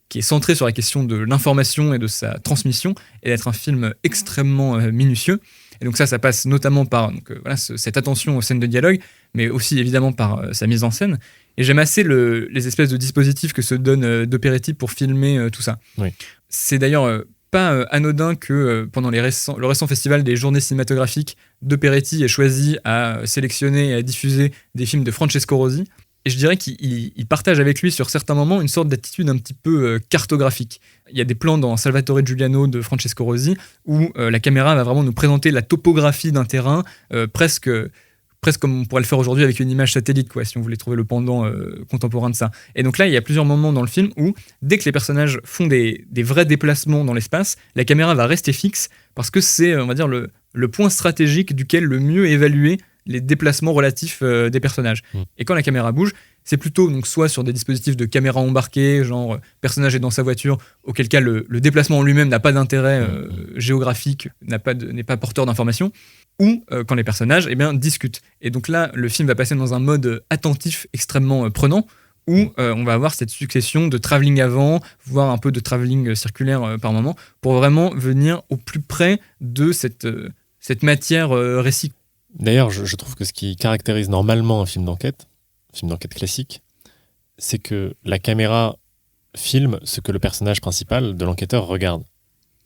qui est centré sur la question de l'information et de sa transmission, et d'être un film extrêmement minutieux. Et donc ça passe notamment par cette attention aux scènes de dialogue, mais aussi évidemment par sa mise en scène. Et j'aime assez les espèces de dispositifs que se donne De Peretti pour filmer tout ça. Oui. C'est d'ailleurs pas anodin que pendant le récent festival des journées cinématographiques, De Peretti ait choisi à sélectionner et à diffuser des films de Francesco Rosi. Et je dirais qu'il partage avec lui sur certains moments une sorte d'attitude un petit peu cartographique. Il y a des plans dans Salvatore Giuliano de Francesco Rosi où la caméra va vraiment nous présenter la topographie d'un terrain, presque comme on pourrait le faire aujourd'hui avec une image satellite, quoi, si on voulait trouver le pendant contemporain de ça. Et donc là, il y a plusieurs moments dans le film où, dès que les personnages font des vrais déplacements dans l'espace, la caméra va rester fixe parce que c'est, on va dire, le point stratégique duquel le mieux évaluer les déplacements relatifs des personnages. Et quand la caméra bouge, c'est plutôt donc soit sur des dispositifs de caméra embarquée, genre personnage est dans sa voiture, auquel cas le déplacement en lui-même n'a pas d'intérêt géographique, n'est pas porteur d'informations, ou quand les personnages discutent. Et donc là, le film va passer dans un mode attentif extrêmement prenant, où on va avoir cette succession de travelling avant, voire un peu de travelling circulaire par moment, pour vraiment venir au plus près de cette matière récit. D'ailleurs, je trouve que ce qui caractérise normalement un film d'enquête classique, c'est que la caméra filme ce que le personnage principal de l'enquêteur regarde.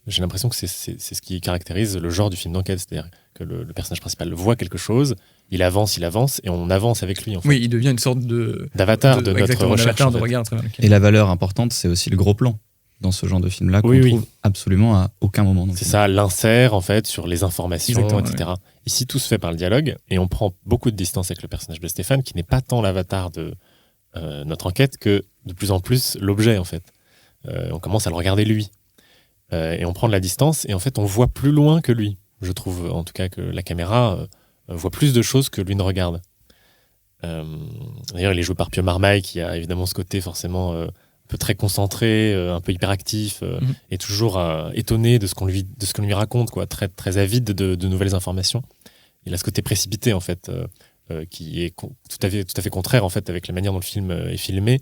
J'ai l'impression que c'est ce qui caractérise le genre du film d'enquête, c'est-à-dire que le personnage principal voit quelque chose, il avance, et on avance avec lui, en fait. Oui, il devient une sorte d'avatar de notre exactement, recherche. d'avatar en de fait. regard à travers lequel. Et la valeur importante, c'est aussi le gros plan dans ce genre de film-là qu'on Oui, oui. trouve absolument à aucun moment. dans le C'est film. ça, l'insère, en fait, sur les informations, Exactement, etc. Ici, tout se fait par le dialogue, et on prend beaucoup de distance avec le personnage de Stéphane, qui n'est pas tant l'avatar de notre enquête que, de plus en plus, l'objet, en fait. On commence à le regarder lui. Et on prend de la distance, et en fait, on voit plus loin que lui. Je trouve, en tout cas, que la caméra voit plus de choses que lui ne regarde. D'ailleurs, il est joué par Pio Marmaille, qui a évidemment ce côté forcément un peu très concentré, un peu hyperactif, et toujours étonné de ce qu'on lui raconte, quoi, très, très avide de nouvelles informations. Il a ce côté précipité, en fait, qui est tout à fait contraire, en fait, avec la manière dont le film est filmé,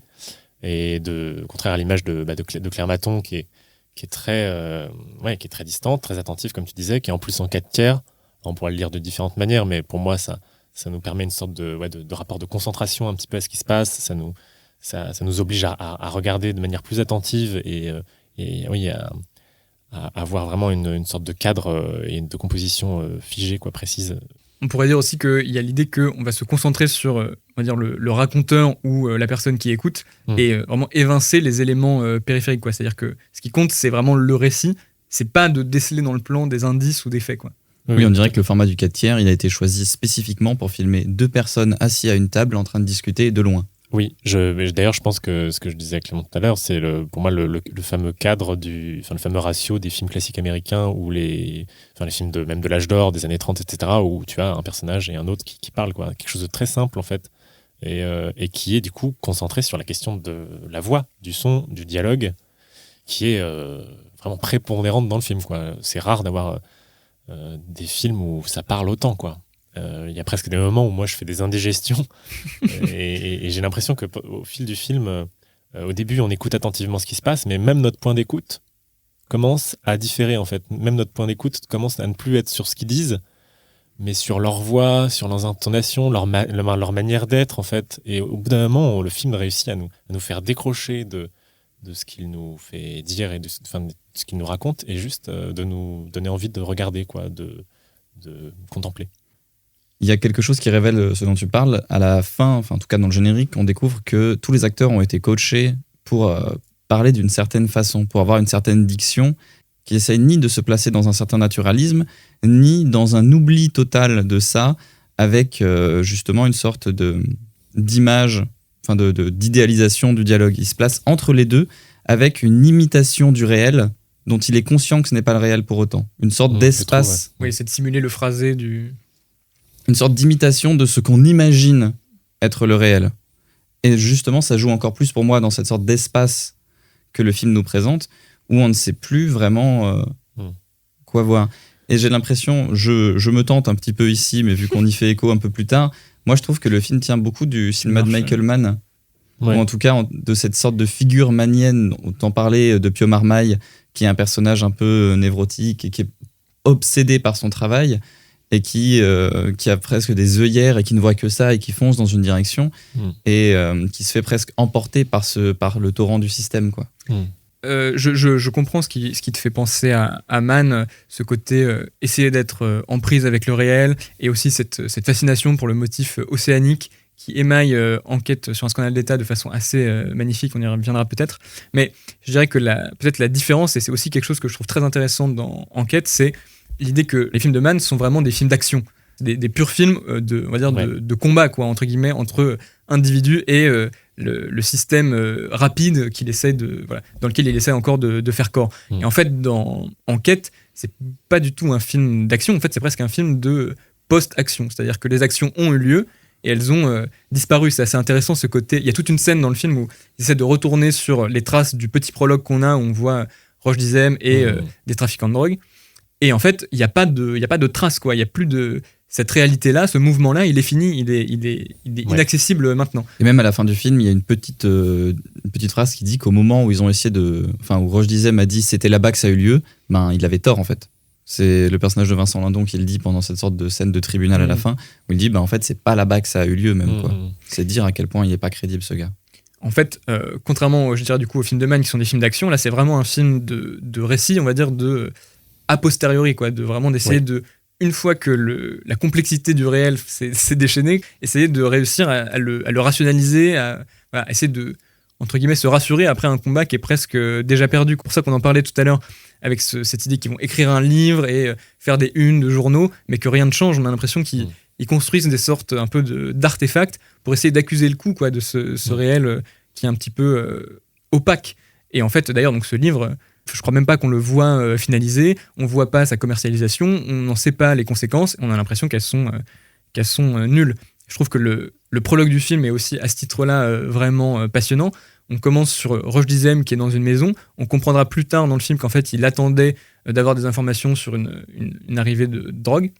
et contraire à l'image de Claire Maton, qui est très distante, très attentive, comme tu disais, qui est en plus en 4/3. On pourrait le lire de différentes manières, mais pour moi, ça nous permet une sorte de rapport de concentration un petit peu à ce qui se passe. Ça nous oblige à regarder de manière plus attentive et à avoir vraiment une sorte de cadre et de composition figée, quoi, précise. On pourrait dire aussi qu'il y a l'idée qu'on va se concentrer sur on va dire le raconteur ou la personne qui écoute et vraiment évincer les éléments périphériques, quoi. C'est-à-dire que ce qui compte, c'est vraiment le récit. C'est pas de déceler dans le plan des indices ou des faits, quoi. Oui, on dirait que le format du 4/3, il a été choisi spécifiquement pour filmer 2 personnes assises à une table en train de discuter de loin. Oui, d'ailleurs, je pense que ce que je disais à Clément tout à l'heure, c'est pour moi le fameux cadre le fameux ratio des films classiques américains ou les films même de l'âge d'or des années 30, etc., où tu as un personnage et un autre qui parlent, quoi. Quelque chose de très simple, en fait, et qui est du coup concentré sur la question de la voix, du son, du dialogue, qui est vraiment prépondérante dans le film, quoi. C'est rare d'avoir des films où ça parle autant, quoi. Il y a presque des moments où moi je fais des indigestions et j'ai l'impression qu'au fil du film, au début on écoute attentivement ce qui se passe, mais même notre point d'écoute commence à différer, en fait. Même notre point d'écoute commence à ne plus être sur ce qu'ils disent, mais sur leur voix, sur leurs intonations, leur manière d'être, en fait. Et au bout d'un moment, le film réussit à nous faire décrocher de ce qu'il nous fait dire et de ce qu'il nous raconte, et juste de nous donner envie de regarder, quoi, de contempler. Il y a quelque chose qui révèle ce dont tu parles. À la fin, enfin en tout cas dans le générique, on découvre que tous les acteurs ont été coachés pour parler d'une certaine façon, pour avoir une certaine diction qui essaye ni de se placer dans un certain naturalisme, ni dans un oubli total de ça, avec justement une sorte d'image, enfin d'idéalisation du dialogue. Il se place entre les deux avec une imitation du réel dont il est conscient que ce n'est pas le réel pour autant. Une sorte d'espace. Oui, c'est de simuler le phrasé du... Une sorte d'imitation de ce qu'on imagine être le réel. Et justement, ça joue encore plus pour moi dans cette sorte d'espace que le film nous présente, où on ne sait plus vraiment quoi voir. Et j'ai l'impression, je me tente un petit peu ici, mais vu qu'on y fait écho un peu plus tard, moi je trouve que le film tient beaucoup du cinéma de Michael Mann, ou en tout cas de cette sorte de figure manienne, dont on parlait de Pio Marmaille, qui est un personnage un peu névrotique et qui est obsédé par son travail, et qui a presque des œillères et qui ne voit que ça et qui fonce dans une direction et qui se fait presque emporter par le torrent du système, quoi. Je comprends ce qui te fait penser à Mann, ce côté essayer d'être en prise avec le réel, et aussi cette fascination pour le motif océanique qui émaille Enquête sur un scandale d'État de façon assez magnifique. On y reviendra peut-être, mais je dirais que peut-être la différence, et c'est aussi quelque chose que je trouve très intéressant dans Enquête, c'est l'idée que les films de Mann sont vraiment des films d'action, des purs films de combat, quoi, entre guillemets, entre individus et le système rapide dans lequel il essaie encore de faire corps. Et en fait, dans Enquête, c'est pas du tout un film d'action, en fait, c'est presque un film de post-action, c'est-à-dire que les actions ont eu lieu et elles ont disparu. C'est assez intéressant, ce côté. Il y a toute une scène dans le film où ils essaient de retourner sur les traces du petit prologue qu'on a, où on voit Roche Dizem et des trafiquants de drogue. Et en fait, il n'y a pas de traces, quoi. Il n'y a plus de cette réalité-là, ce mouvement-là, il est fini, il est inaccessible maintenant. Et même à la fin du film, il y a une petite phrase qui dit qu'au moment où ils ont essayé où Roche Dizem a dit c'était là-bas que ça a eu lieu, il avait tort, en fait. C'est le personnage de Vincent Lindon qui le dit pendant cette sorte de scène de tribunal à la fin, où il dit en fait c'est pas là-bas que ça a eu lieu même, quoi. C'est dire à quel point il est pas crédible, ce gars. En fait, contrairement, je dirais, du coup, aux films de Mann qui sont des films d'action, là c'est vraiment un film de récit, on va dire, a posteriori, quoi, de vraiment d'essayer de une fois que la complexité du réel s'est déchaînée, essayer de réussir à le rationaliser, à essayer de, entre guillemets, se rassurer après un combat qui est presque déjà perdu. C'est pour ça qu'on en parlait tout à l'heure, avec cette idée qu'ils vont écrire un livre et faire des unes de journaux, mais que rien ne change. On a l'impression qu'ils construisent des sortes un peu d'artefacts pour essayer d'accuser le coup de ce réel qui est un petit peu opaque. Et en fait, d'ailleurs, donc ce livre, je crois même pas qu'on le voit finalisé, on voit pas sa commercialisation, on n'en sait pas les conséquences, on a l'impression qu'elles sont nulles. Je trouve que le prologue du film est aussi à ce titre-là vraiment passionnant. On commence sur Roche Dizem qui est dans une maison. On comprendra plus tard dans le film qu'en fait il attendait d'avoir des informations sur une arrivée de drogue.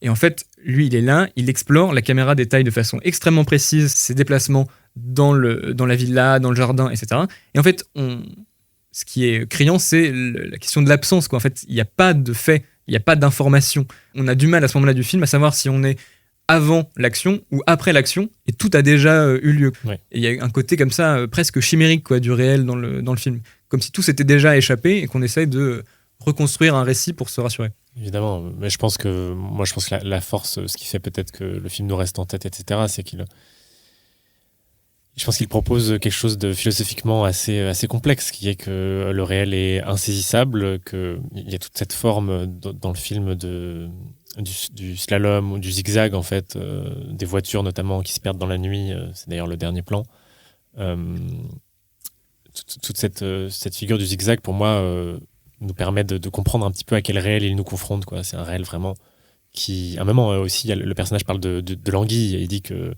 Et en fait, lui il est là, il explore, la caméra détaille de façon extrêmement précise ses déplacements dans la villa, dans le jardin, etc. Et en fait, ce qui est criant, c'est la question de l'absence, quoi. En fait, il n'y a pas de fait, il n'y a pas d'information. On a du mal à ce moment-là du film à savoir si on est avant l'action ou après l'action, et tout a déjà eu lieu. Ouais. Et il y a un côté comme ça, presque chimérique, quoi, du réel dans le film. Comme si tout s'était déjà échappé et qu'on essaye de reconstruire un récit pour se rassurer. Évidemment, mais je pense que la force, ce qui fait peut-être que le film nous reste en tête, etc., c'est je pense qu'il propose quelque chose de philosophiquement assez complexe, qui est que le réel est insaisissable, qu'il y a toute cette forme dans le film du slalom ou du zigzag, en fait, des voitures notamment qui se perdent dans la nuit, c'est d'ailleurs le dernier plan. Toute cette figure du zigzag, pour moi, nous permet de comprendre un petit peu à quel réel il nous confronte, quoi. C'est un réel vraiment qui... À un moment aussi, le personnage parle de l'anguille, et il dit que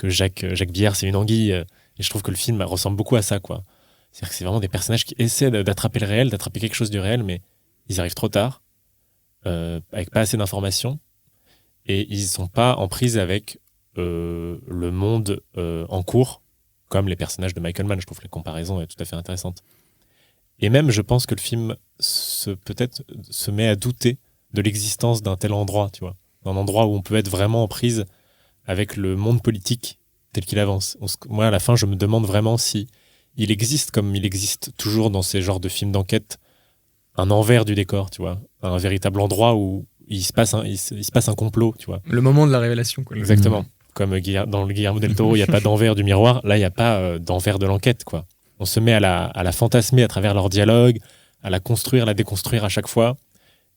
Jacques Bière, c'est une anguille, et je trouve que le film ressemble beaucoup à ça, quoi. C'est-à-dire que c'est vraiment des personnages qui essaient d'attraper le réel, d'attraper quelque chose du réel, mais ils arrivent trop tard, avec pas assez d'informations, et ils sont pas en prise avec le monde en cours, comme les personnages de Michael Mann. Je trouve que la comparaison est tout à fait intéressante. Et même, je pense que le film peut-être se met à douter de l'existence d'un tel endroit, tu vois, d'un endroit où on peut être vraiment en prise avec le monde politique tel qu'il avance. Moi, à la fin, je me demande vraiment si il existe, comme il existe toujours dans ces genres de films d'enquête, un envers du décor, tu vois, un véritable endroit où il se passe un complot, tu vois. Le moment de la révélation, quoi. Exactement. Comme dans le Guillermo del Toro, il n'y a pas d'envers du miroir, là, il n'y a pas d'envers de l'enquête, quoi. On se met à la fantasmer à travers leur dialogue, à la construire, la déconstruire à chaque fois,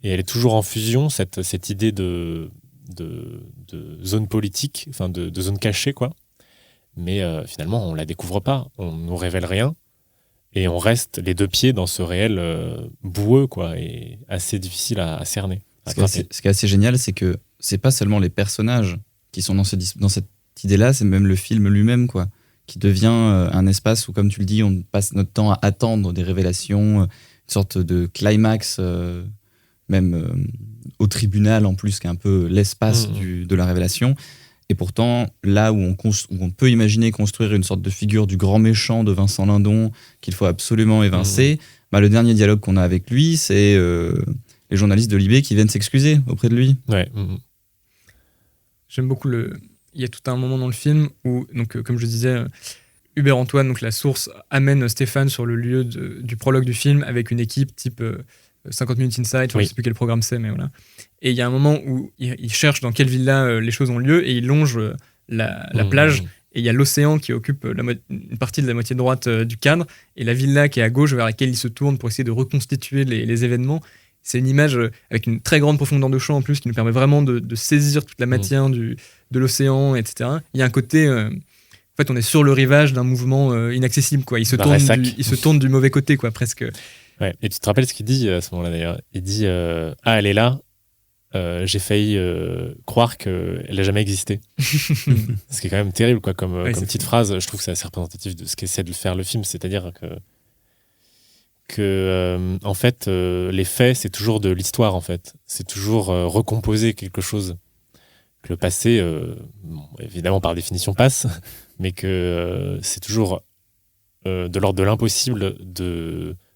et elle est toujours en fusion, cette idée de zone politique, enfin de zone cachée, quoi. Mais finalement, on la découvre pas, on nous révèle rien, et on reste les deux pieds dans ce réel boueux, quoi, et assez difficile à cerner. Ce qui est assez génial, c'est que c'est pas seulement les personnages qui sont dans cette idée-là, c'est même le film lui-même, quoi, qui devient un espace où, comme tu le dis, on passe notre temps à attendre des révélations, une sorte de climax, même au tribunal en plus, qui est un peu l'espace de la révélation. Et pourtant, là où on peut imaginer construire une sorte de figure du grand méchant de Vincent Lindon qu'il faut absolument évincer, le dernier dialogue qu'on a avec lui, c'est les journalistes de Libé qui viennent s'excuser auprès de lui. Ouais. J'aime beaucoup il y a tout un moment dans le film où, donc, comme je disais, Hubert Antoine, donc la source, amène Stéphane sur le lieu du prologue du film avec une équipe type 50 Minutes Inside, je ne sais plus quel programme c'est, mais voilà. Et il y a un moment où il cherche dans quelle villa les choses ont lieu et il longe la plage et il y a l'océan qui occupe une partie de la moitié droite du cadre et la villa qui est à gauche vers laquelle il se tourne pour essayer de reconstituer les événements. C'est une image avec une très grande profondeur de champ en plus qui nous permet vraiment de saisir toute la matière de l'océan, etc. Il y a un côté... en fait, on est sur le rivage d'un mouvement inaccessible, quoi. Il se tourne du mauvais côté, quoi, presque. Ouais. Et tu te rappelles ce qu'il dit à ce moment-là, d'ailleurs? Il dit elle est là, j'ai failli croire qu'elle n'a jamais existé. Ce qui est quand même terrible, quoi, comme petite phrase. Je trouve que c'est assez représentatif de ce qu'essaie de faire le film, c'est-à-dire que en fait, les faits, c'est toujours de l'histoire, en fait. C'est toujours recomposer quelque chose. Que le passé, évidemment, par définition, passe, mais que c'est toujours de l'ordre de l'impossible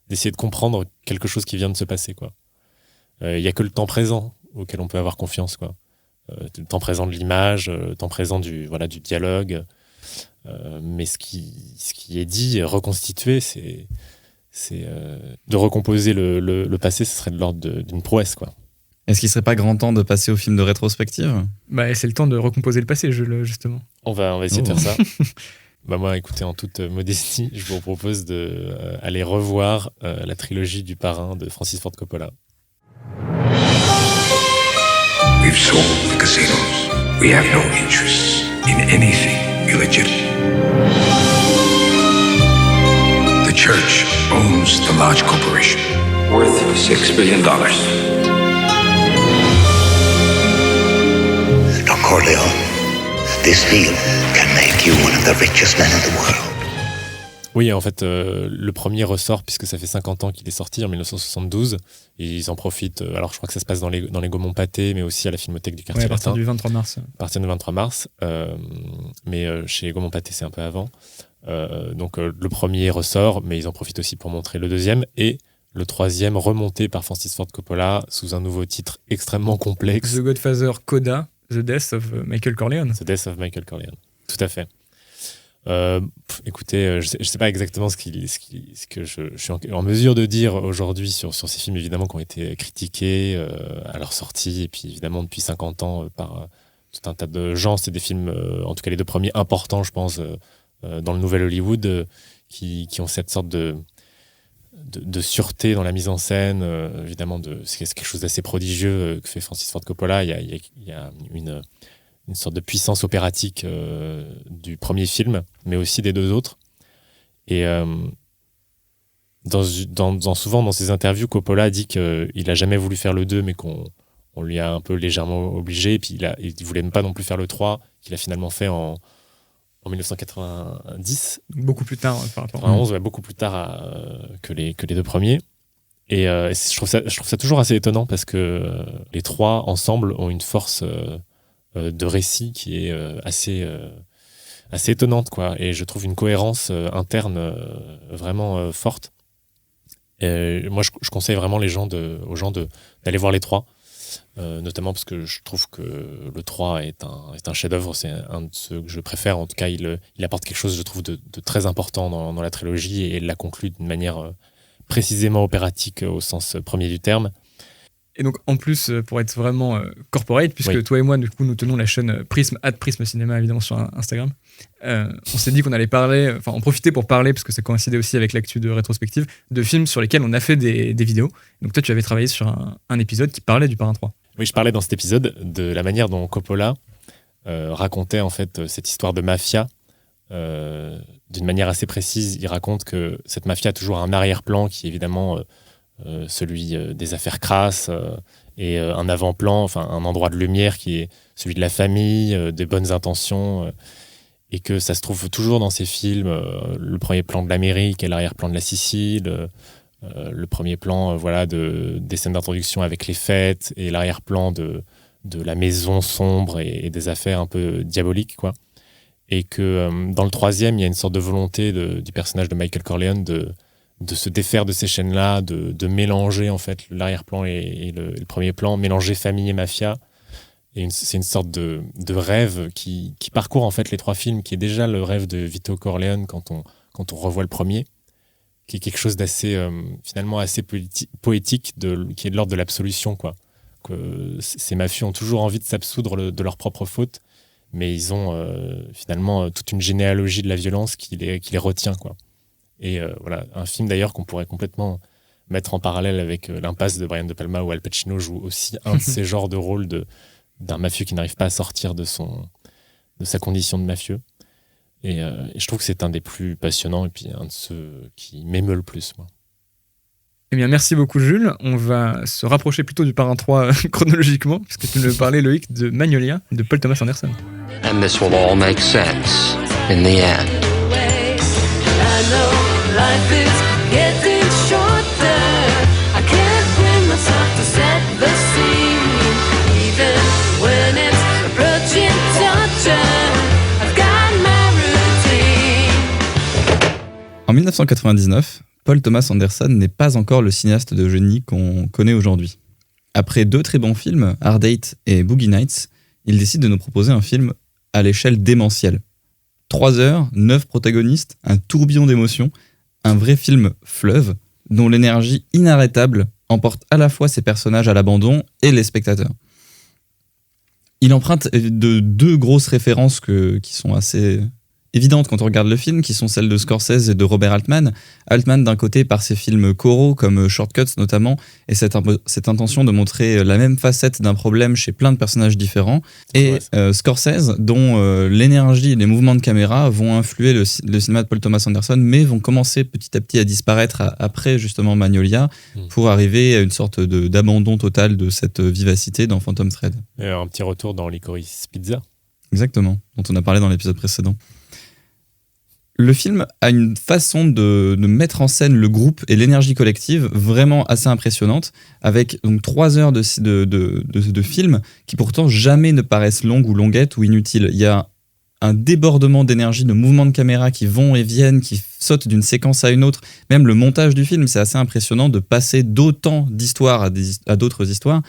d'essayer de comprendre quelque chose qui vient de se passer, quoi. Il n'y a que le temps présent auquel on peut avoir confiance, quoi. Le temps présent de l'image, le temps présent du dialogue. Mais ce qui est dit, reconstitué, c'est de recomposer le passé, ce serait de l'ordre d'une prouesse, quoi. Est-ce qu'il serait pas grand temps de passer au film de rétrospective ? Bah, c'est le temps de recomposer le passé, justement. On va essayer de Oh. faire ça. Bah moi, écoutez, en toute modestie, je vous propose d'aller revoir la trilogie du Parrain de Francis Ford Coppola. We've sold the casinos. We have no interest in anything illegitimate. The church owns the Lodge Corporation, worth $6 billion. Don Corleone, this deal can make you one of the richest men in the world. Oui, en fait, le premier ressort, puisque ça fait 50 ans qu'il est sorti, en 1972, et ils en profitent. Alors, je crois que ça se passe dans les Gaumont-Pâté, mais aussi à la Filmothèque du Quartier Ouais, à partir Latin. du 23 mars. À partir du 23 mars. Mais chez Gaumont-Pâté, c'est un peu avant. Donc, le premier ressort, mais ils en profitent aussi pour montrer le deuxième. Et le troisième, remonté par Francis Ford Coppola, sous un nouveau titre extrêmement complexe. The Godfather Coda, The Death of Michael Corleone. The Death of Michael Corleone. Tout à fait. Écoutez, je sais pas exactement ce que je suis en mesure de dire aujourd'hui sur ces films, évidemment, qui ont été critiqués à leur sortie, et puis évidemment depuis 50 ans par tout un tas de gens. C'est des films, en tout cas les deux premiers importants, je pense, dans le nouvel Hollywood, qui ont cette sorte de sûreté dans la mise en scène. Évidemment, c'est quelque chose d'assez prodigieux que fait Francis Ford Coppola. Il y a une sorte de puissance opératique du premier film, mais aussi des deux autres. Et souvent dans ses interviews, Coppola dit qu'il n'a jamais voulu faire le 2, mais qu'on lui a un peu légèrement obligé. Et puis il ne voulait même pas non plus faire le 3, qu'il a finalement fait en 1990. Beaucoup plus tard, par rapport à 91, ouais, beaucoup plus tard que les deux premiers. Et je trouve ça toujours assez étonnant, parce que les trois, ensemble, ont une force de récit qui est assez étonnante, quoi. Et je trouve une cohérence interne vraiment forte. Et moi, je conseille vraiment aux gens d'aller voir les trois, notamment parce que je trouve que le 3 est un chef-d'œuvre. C'est un de ceux que je préfère. En tout cas, il apporte quelque chose, je trouve, de très important dans la trilogie, et il la conclut d'une manière précisément opératique au sens premier du terme. Et donc, en plus, pour être vraiment corporate, puisque Oui. toi et moi, du coup, nous tenons la chaîne Prism, @Prism Cinéma, évidemment, sur Instagram, on s'est dit qu'on allait en profiter pour parler, parce que ça coïncidait aussi avec l'actu de rétrospective, de films sur lesquels on a fait des vidéos. Donc, toi, tu avais travaillé sur un épisode qui parlait du Parrain 3. Oui, je parlais dans cet épisode de la manière dont Coppola racontait en fait cette histoire de mafia d'une manière assez précise. Il raconte que cette mafia a toujours un arrière-plan qui est évidemment celui des affaires crasses, et un avant-plan, enfin un endroit de lumière qui est celui de la famille, des bonnes intentions, et que ça se trouve toujours dans ces films. Le premier plan de l'Amérique et l'arrière-plan de la Sicile, le premier plan des scènes d'introduction avec les fêtes, et l'arrière-plan de la maison sombre et des affaires un peu diaboliques, quoi. Et que dans le troisième, il y a une sorte de volonté du personnage de Michael Corleone de se défaire de ces chaînes-là, de mélanger en fait l'arrière-plan et le premier plan, mélanger famille et mafia. Et c'est une sorte de rêve qui parcourt en fait les trois films, qui est déjà le rêve de Vito Corleone quand on revoit le premier, qui est quelque chose d'assez finalement assez poétique, qui est de l'ordre de l'absolution, quoi. Que ces mafieux ont toujours envie de s'absoudre de leurs propres fautes, mais ils ont finalement toute une généalogie de la violence qui les retient, quoi. Et voilà, un film d'ailleurs qu'on pourrait complètement mettre en parallèle avec L'Impasse de Brian De Palma, où Al Pacino joue aussi un de ces genres de rôles d'un mafieux qui n'arrive pas à sortir de sa condition de mafieux. Et je trouve que c'est un des plus passionnants, et puis un de ceux qui m'émeut le plus, moi. Eh bien, merci beaucoup, Jules. On va se rapprocher plutôt du Parrain 3 chronologiquement, puisque tu nous parlais, Loïc, de Magnolia, de Paul Thomas Anderson. And this will all make sense in the end. Life is getting shorter. I can't bring myself to set the scene, even when it's approaching torture. I've got my routine. En 1999, Paul Thomas Anderson n'est pas encore le cinéaste de génie qu'on connaît aujourd'hui. Après 2 très bons films, Hard Eight et Boogie Nights, il décide de nous proposer un film à l'échelle démentielle. 3 heures, 9 protagonistes, un tourbillon d'émotions, un vrai film fleuve dont l'énergie inarrêtable emporte à la fois ses personnages à l'abandon et les spectateurs. Il emprunte de deux grosses références qui sont assez évidentes quand on regarde le film, qui sont celles de Scorsese et de Robert Altman. Altman, d'un côté, par ses films choraux, comme Shortcuts notamment, et cette intention de montrer la même facette d'un problème chez plein de personnages différents. Et Scorsese, dont l'énergie et les mouvements de caméra vont influer le cinéma de Paul Thomas Anderson, mais vont commencer petit à petit à disparaître après justement Magnolia, pour arriver à une sorte d'abandon total de cette vivacité dans Phantom Thread. Et un petit retour dans Licorice Pizza. Exactement, dont on a parlé dans l'épisode précédent. Le film a une façon de mettre en scène le groupe et l'énergie collective vraiment assez impressionnante, avec donc 3 heures de film qui pourtant jamais ne paraissent longues ou longuettes ou inutiles. Il y a un débordement d'énergie, de mouvements de caméra qui vont et viennent, qui sautent d'une séquence à une autre. Même le montage du film, c'est assez impressionnant de passer d'autant d'histoires à d'autres histoires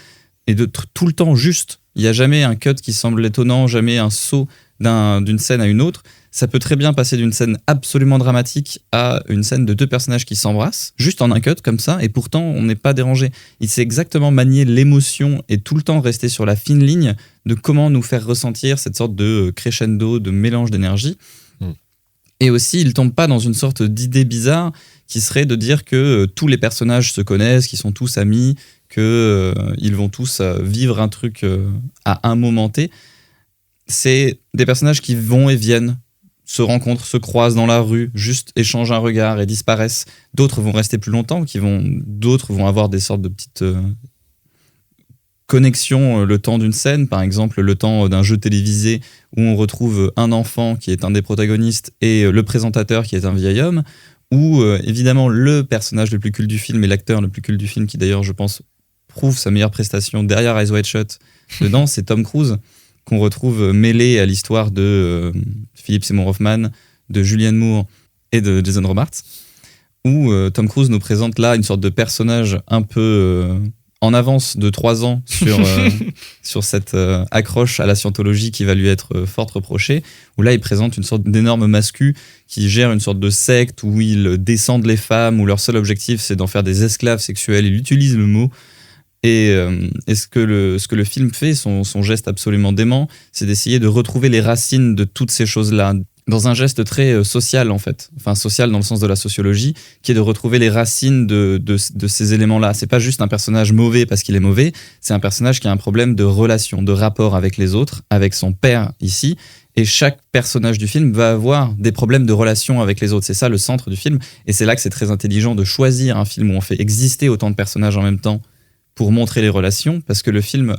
et de tout le temps juste. Il n'y a jamais un cut qui semble étonnant, jamais un saut d'une scène à une autre. Ça peut très bien passer d'une scène absolument dramatique à une scène de 2 personnages qui s'embrassent, juste en un cut comme ça, et pourtant on n'est pas dérangé. Il sait exactement manier l'émotion et tout le temps rester sur la fine ligne de comment nous faire ressentir cette sorte de crescendo, de mélange d'énergie. Et aussi, il tombe pas dans une sorte d'idée bizarre qui serait de dire que tous les personnages se connaissent, qu'ils sont tous amis, qu'ils vont tous vivre un truc à un moment T. C'est des personnages qui vont et viennent, se rencontrent, se croisent dans la rue, juste échangent un regard et disparaissent. D'autres vont rester plus longtemps, d'autres vont avoir des sortes de petites connexions le temps d'une scène, par exemple le temps d'un jeu télévisé où on retrouve un enfant qui est un des protagonistes et le présentateur qui est un vieil homme, ou évidemment le personnage le plus culte du film et l'acteur le plus culte du film qui d'ailleurs je pense prouve sa meilleure prestation derrière Eyes Wide Shut dedans, c'est Tom Cruise, qu'on retrouve mêlé à l'histoire de Philip Seymour Hoffman, de Julianne Moore et de Jason Robards, où Tom Cruise nous présente là une sorte de personnage un peu en avance de 3 ans sur cette accroche à la scientologie qui va lui être fort reprochée, où là il présente une sorte d'énorme mascu qui gère une sorte de secte où ils descendent les femmes, où leur seul objectif c'est d'en faire des esclaves sexuels, il utilise le mot. Et ce que le film fait, son geste absolument dément, c'est d'essayer de retrouver les racines de toutes ces choses-là, dans un geste très social en fait, enfin social dans le sens de la sociologie, qui est de retrouver les racines de ces éléments-là. C'est pas juste un personnage mauvais parce qu'il est mauvais, c'est un personnage qui a un problème de relation, de rapport avec les autres, avec son père ici, et chaque personnage du film va avoir des problèmes de relation avec les autres. C'est ça le centre du film, et c'est là que c'est très intelligent de choisir un film où on fait exister autant de personnages en même temps, pour montrer les relations, parce que le film,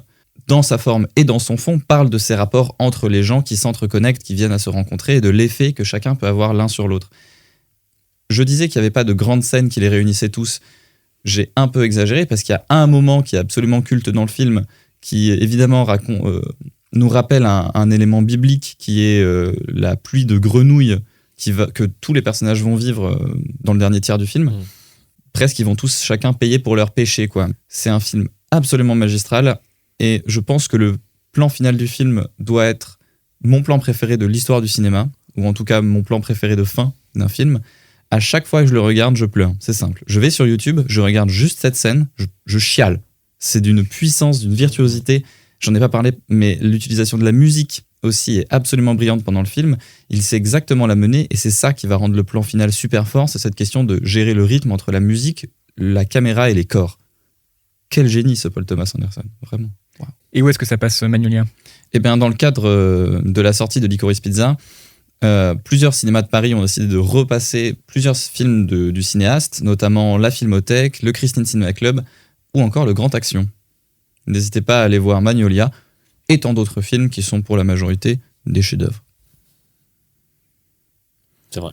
dans sa forme et dans son fond, parle de ces rapports entre les gens qui s'entreconnectent, qui viennent à se rencontrer, et de l'effet que chacun peut avoir l'un sur l'autre. Je disais qu'il n'y avait pas de grande scène qui les réunissait tous. J'ai un peu exagéré, parce qu'il y a un moment qui est absolument culte dans le film, qui évidemment nous rappelle un élément biblique, qui est la pluie de grenouilles que tous les personnages vont vivre dans le dernier tiers du film. Presque, ils vont tous chacun payer pour leur péché, quoi. C'est un film absolument magistral et je pense que le plan final du film doit être mon plan préféré de l'histoire du cinéma, ou en tout cas mon plan préféré de fin d'un film. À chaque fois que je le regarde, je pleure. C'est simple. Je vais sur YouTube, je regarde juste cette scène, je chiale. C'est d'une puissance, d'une virtuosité. J'en ai pas parlé, mais l'utilisation de la musique aussi est absolument brillante pendant le film. Il sait exactement la mener et c'est ça qui va rendre le plan final super fort, c'est cette question de gérer le rythme entre la musique, la caméra et les corps. Quel génie ce Paul Thomas Anderson, vraiment. Wow. Et où est-ce que ça passe, Magnolia ? Eh bien, dans le cadre de la sortie de Licorice Pizza, plusieurs cinémas de Paris ont décidé de repasser plusieurs films du cinéaste, notamment La Filmothèque, le Christine Cinema Club ou encore le Grand Action. N'hésitez pas à aller voir Magnolia et tant d'autres films qui sont pour la majorité des chefs-d'œuvre. C'est vrai.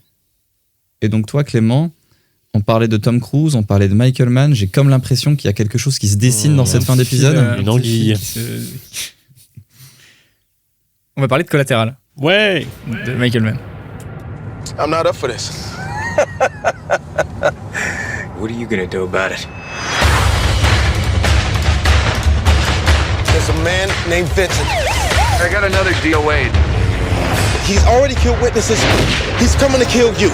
Et donc toi, Clément, on parlait de Tom Cruise, on parlait de Michael Mann, j'ai comme l'impression qu'il y a quelque chose qui se dessine dans cette fin d'épisode. Une anguille. On va parler de Collatéral. Ouais. De Michael Mann. I'm not up for this. What are you gonna do about it? There's a man named Vincent. I got another DOA. He's already killed witnesses. He's coming to kill you.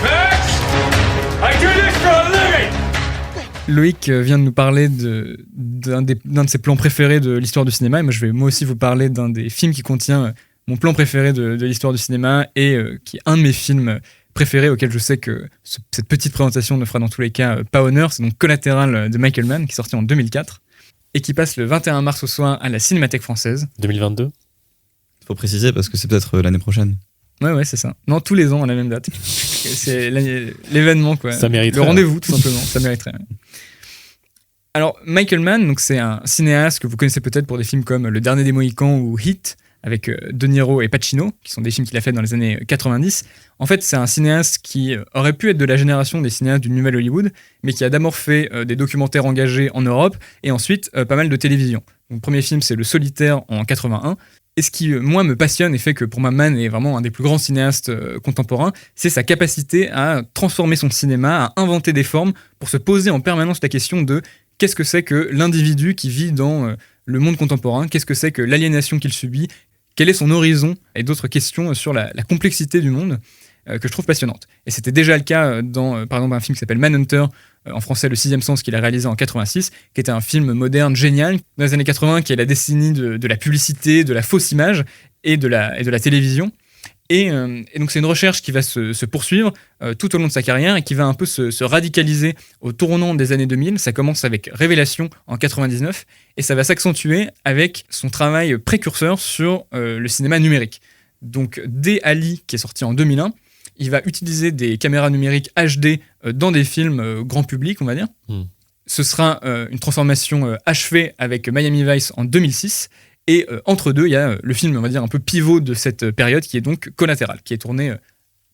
Max! I do this for a living! Loïc vient de nous parler d'un de ses plans préférés de l'histoire du cinéma, et moi je vais moi aussi vous parler d'un des films qui contient mon plan préféré de l'histoire du cinéma, et qui est un de mes films préférés auquel je sais que cette petite présentation ne fera dans tous les cas pas honneur. C'est donc Collateral de Michael Mann, qui est sorti en 2004, et qui passe le 21 mars au soir à la Cinémathèque française. 2022 ? Faut préciser parce que c'est peut-être l'année prochaine. Ouais, c'est ça. Non, tous les ans à la même date. C'est l'événement, quoi. Ça mériterait. Le rendez-vous, tout simplement. Ça mériterait. Ouais. Alors, Michael Mann, donc, c'est un cinéaste que vous connaissez peut-être pour des films comme Le Dernier des Mohicans ou Heat, avec De Niro et Pacino, qui sont des films qu'il a fait dans les années 90. En fait, c'est un cinéaste qui aurait pu être de la génération des cinéastes du Nouvel Hollywood, mais qui a d'abord fait des documentaires engagés en Europe, et ensuite pas mal de télévision. Donc, le premier film, c'est Le Solitaire en 81. Et ce qui, moi, me passionne et fait que pour moi, Mann est vraiment un des plus grands cinéastes contemporains, c'est sa capacité à transformer son cinéma, à inventer des formes pour se poser en permanence la question de qu'est-ce que c'est que l'individu qui vit dans le monde contemporain, qu'est-ce que c'est que l'aliénation qu'il subit, quel est son horizon, et d'autres questions sur la complexité du monde que je trouve passionnante. Et c'était déjà le cas dans, par exemple, un film qui s'appelle Manhunter, en français Le Sixième Sens, qu'il a réalisé en 86, qui était un film moderne génial dans les années 80, qui est la décennie de la publicité, de la fausse image et de la télévision. Et donc c'est une recherche qui va se poursuivre tout au long de sa carrière et qui va un peu se radicaliser au tournant des années 2000. Ça commence avec Révélation en 99 et ça va s'accentuer avec son travail précurseur sur le cinéma numérique. Donc dès Ali, qui est sorti en 2001, il va utiliser des caméras numériques HD dans des films grand public, on va dire. Ce sera une transformation achevée avec Miami Vice en 2006. Et entre deux, il y a le film, on va dire, un peu pivot de cette période, qui est donc Collateral, qui est tourné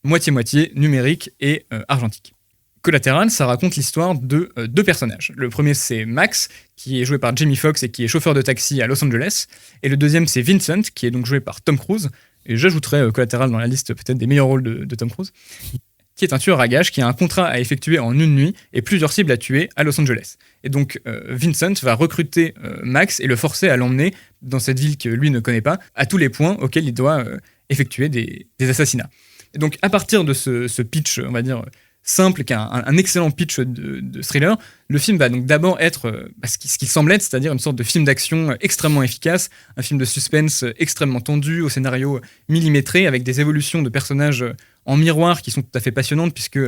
moitié-moitié numérique et argentique. Collateral, ça raconte l'histoire de deux personnages. Le premier, c'est Max, qui est joué par Jamie Foxx et qui est chauffeur de taxi à Los Angeles. Et le deuxième, c'est Vincent, qui est donc joué par Tom Cruise. Et j'ajouterai Collateral dans la liste peut-être des meilleurs rôles de Tom Cruise, qui est un tueur à gages qui a un contrat à effectuer en une nuit et plusieurs cibles à tuer à Los Angeles. Et donc Vincent va recruter Max et le forcer à l'emmener dans cette ville que lui ne connaît pas, à tous les points auxquels il doit effectuer des assassinats. Et donc à partir de ce pitch, on va dire, simple, qui est un excellent pitch de thriller, le film va donc d'abord être ce qu'il semble être, c'est-à-dire une sorte de film d'action extrêmement efficace, un film de suspense extrêmement tendu, au scénario millimétré, avec des évolutions de personnages en miroir qui sont tout à fait passionnantes, puisque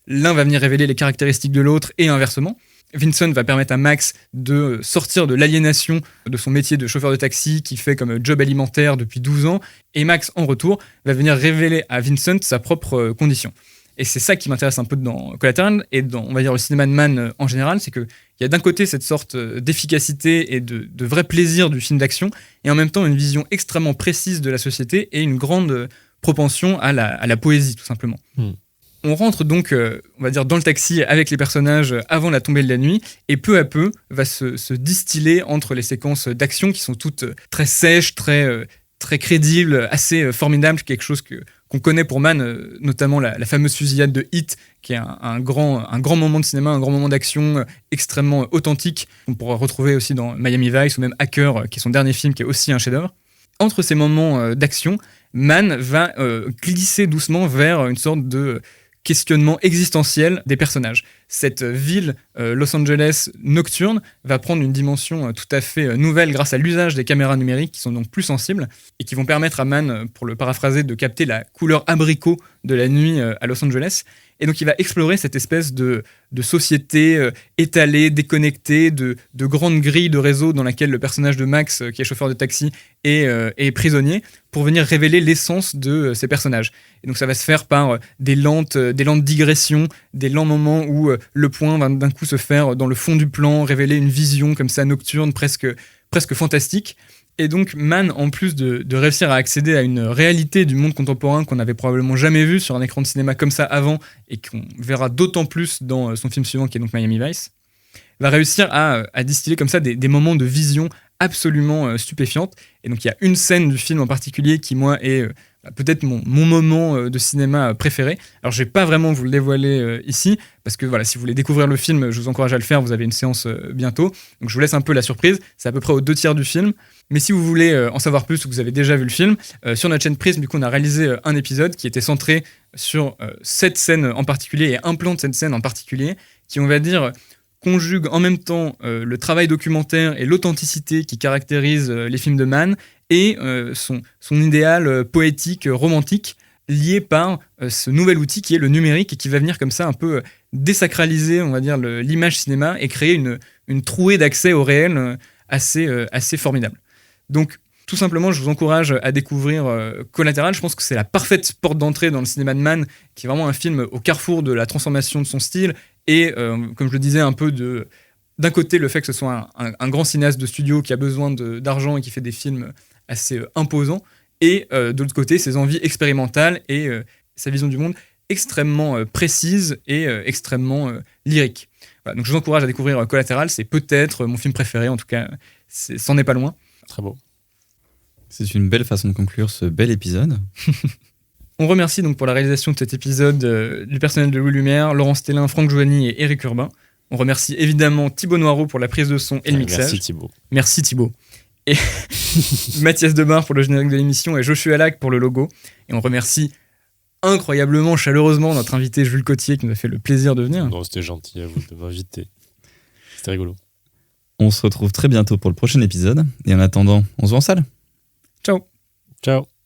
l'un va venir révéler les caractéristiques de l'autre et inversement. Vincent va permettre à Max de sortir de l'aliénation de son métier de chauffeur de taxi qu'il fait comme job alimentaire depuis 12 ans, et Max, en retour, va venir révéler à Vincent sa propre condition. Et c'est ça qui m'intéresse un peu dans Collateral et dans, on va dire, le cinéma de Mann en général, c'est qu'il y a d'un côté cette sorte d'efficacité et de vrai plaisir du film d'action, et en même temps une vision extrêmement précise de la société et une grande propension à la poésie, tout simplement. On rentre donc, on va dire, dans le taxi avec les personnages avant la tombée de la nuit, et peu à peu va se distiller entre les séquences d'action qui sont toutes très sèches, très crédibles, assez formidables, quelque chose qu'on connaît pour Mann, notamment la fameuse fusillade de Heat, qui est un grand moment de cinéma, un grand moment d'action extrêmement authentique, qu'on pourra retrouver aussi dans Miami Vice ou même Hacker, qui est son dernier film, qui est aussi un chef-d'œuvre. Entre ces moments d'action, Mann va glisser doucement vers une sorte de questionnement existentiel des personnages. Cette ville, Los Angeles nocturne, va prendre une dimension tout à fait nouvelle grâce à l'usage des caméras numériques qui sont donc plus sensibles et qui vont permettre à Mann, pour le paraphraser, de capter la couleur abricot de la nuit à Los Angeles. Et donc il va explorer cette espèce de société étalée, déconnectée, de grandes grilles de réseau dans laquelle le personnage de Max, qui est chauffeur de taxi, est prisonnier, pour venir révéler l'essence de ces personnages. Et donc ça va se faire par des lentes digressions, des lents moments où le point va d'un coup se faire dans le fond du plan, révéler une vision comme ça nocturne, presque fantastique. Et donc Mann, en plus de réussir à accéder à une réalité du monde contemporain qu'on n'avait probablement jamais vu sur un écran de cinéma comme ça avant, et qu'on verra d'autant plus dans son film suivant qui est donc Miami Vice, va réussir à distiller comme ça des moments de vision absolument stupéfiantes. Et donc il y a une scène du film en particulier qui, moi, est peut-être mon moment de cinéma préféré. Alors je vais pas vraiment vous le dévoiler ici, parce que voilà, si vous voulez découvrir le film, je vous encourage à le faire, vous avez une séance bientôt, donc je vous laisse un peu la surprise, c'est à peu près aux 2/3 du film. Mais si vous voulez en savoir plus ou que vous avez déjà vu le film, sur notre chaîne Prism, du coup on a réalisé un épisode qui était centré sur cette scène en particulier et un plan de cette scène en particulier, qui, on va dire, conjugue en même temps le travail documentaire et l'authenticité qui caractérise les films de Mann et son idéal poétique, romantique, lié par ce nouvel outil qui est le numérique et qui va venir comme ça un peu désacraliser, on va dire, l'image cinéma et créer une trouée d'accès au réel assez formidable. Donc, tout simplement, je vous encourage à découvrir Collateral. Je pense que c'est la parfaite porte d'entrée dans le cinéma de Mann, qui est vraiment un film au carrefour de la transformation de son style et, comme je le disais, un peu d'un côté, le fait que ce soit un grand cinéaste de studio qui a besoin d'argent et qui fait des films assez imposants, et de l'autre côté, ses envies expérimentales et sa vision du monde extrêmement précise et extrêmement lyrique. Voilà, donc je vous encourage à découvrir Collateral, c'est peut-être mon film préféré, en tout cas, c'en est pas loin. Très beau. C'est une belle façon de conclure ce bel épisode. On remercie donc pour la réalisation de cet épisode du personnel de Louis Lumière, Laurent Stellin, Franck Joigny et Éric Urbain. On remercie évidemment Thibaut Noireau pour la prise de son et le mixage. Merci Thibaut. Merci Thibaut. Et Mathias Debar pour le générique de l'émission et Joshua Lac pour le logo. Et on remercie incroyablement, chaleureusement notre invité Jules Cotier qui nous a fait le plaisir de venir. Non, c'était gentil à vous de m'inviter. C'était rigolo. On se retrouve très bientôt pour le prochain épisode. Et en attendant, on se voit en salle. Ciao. Ciao.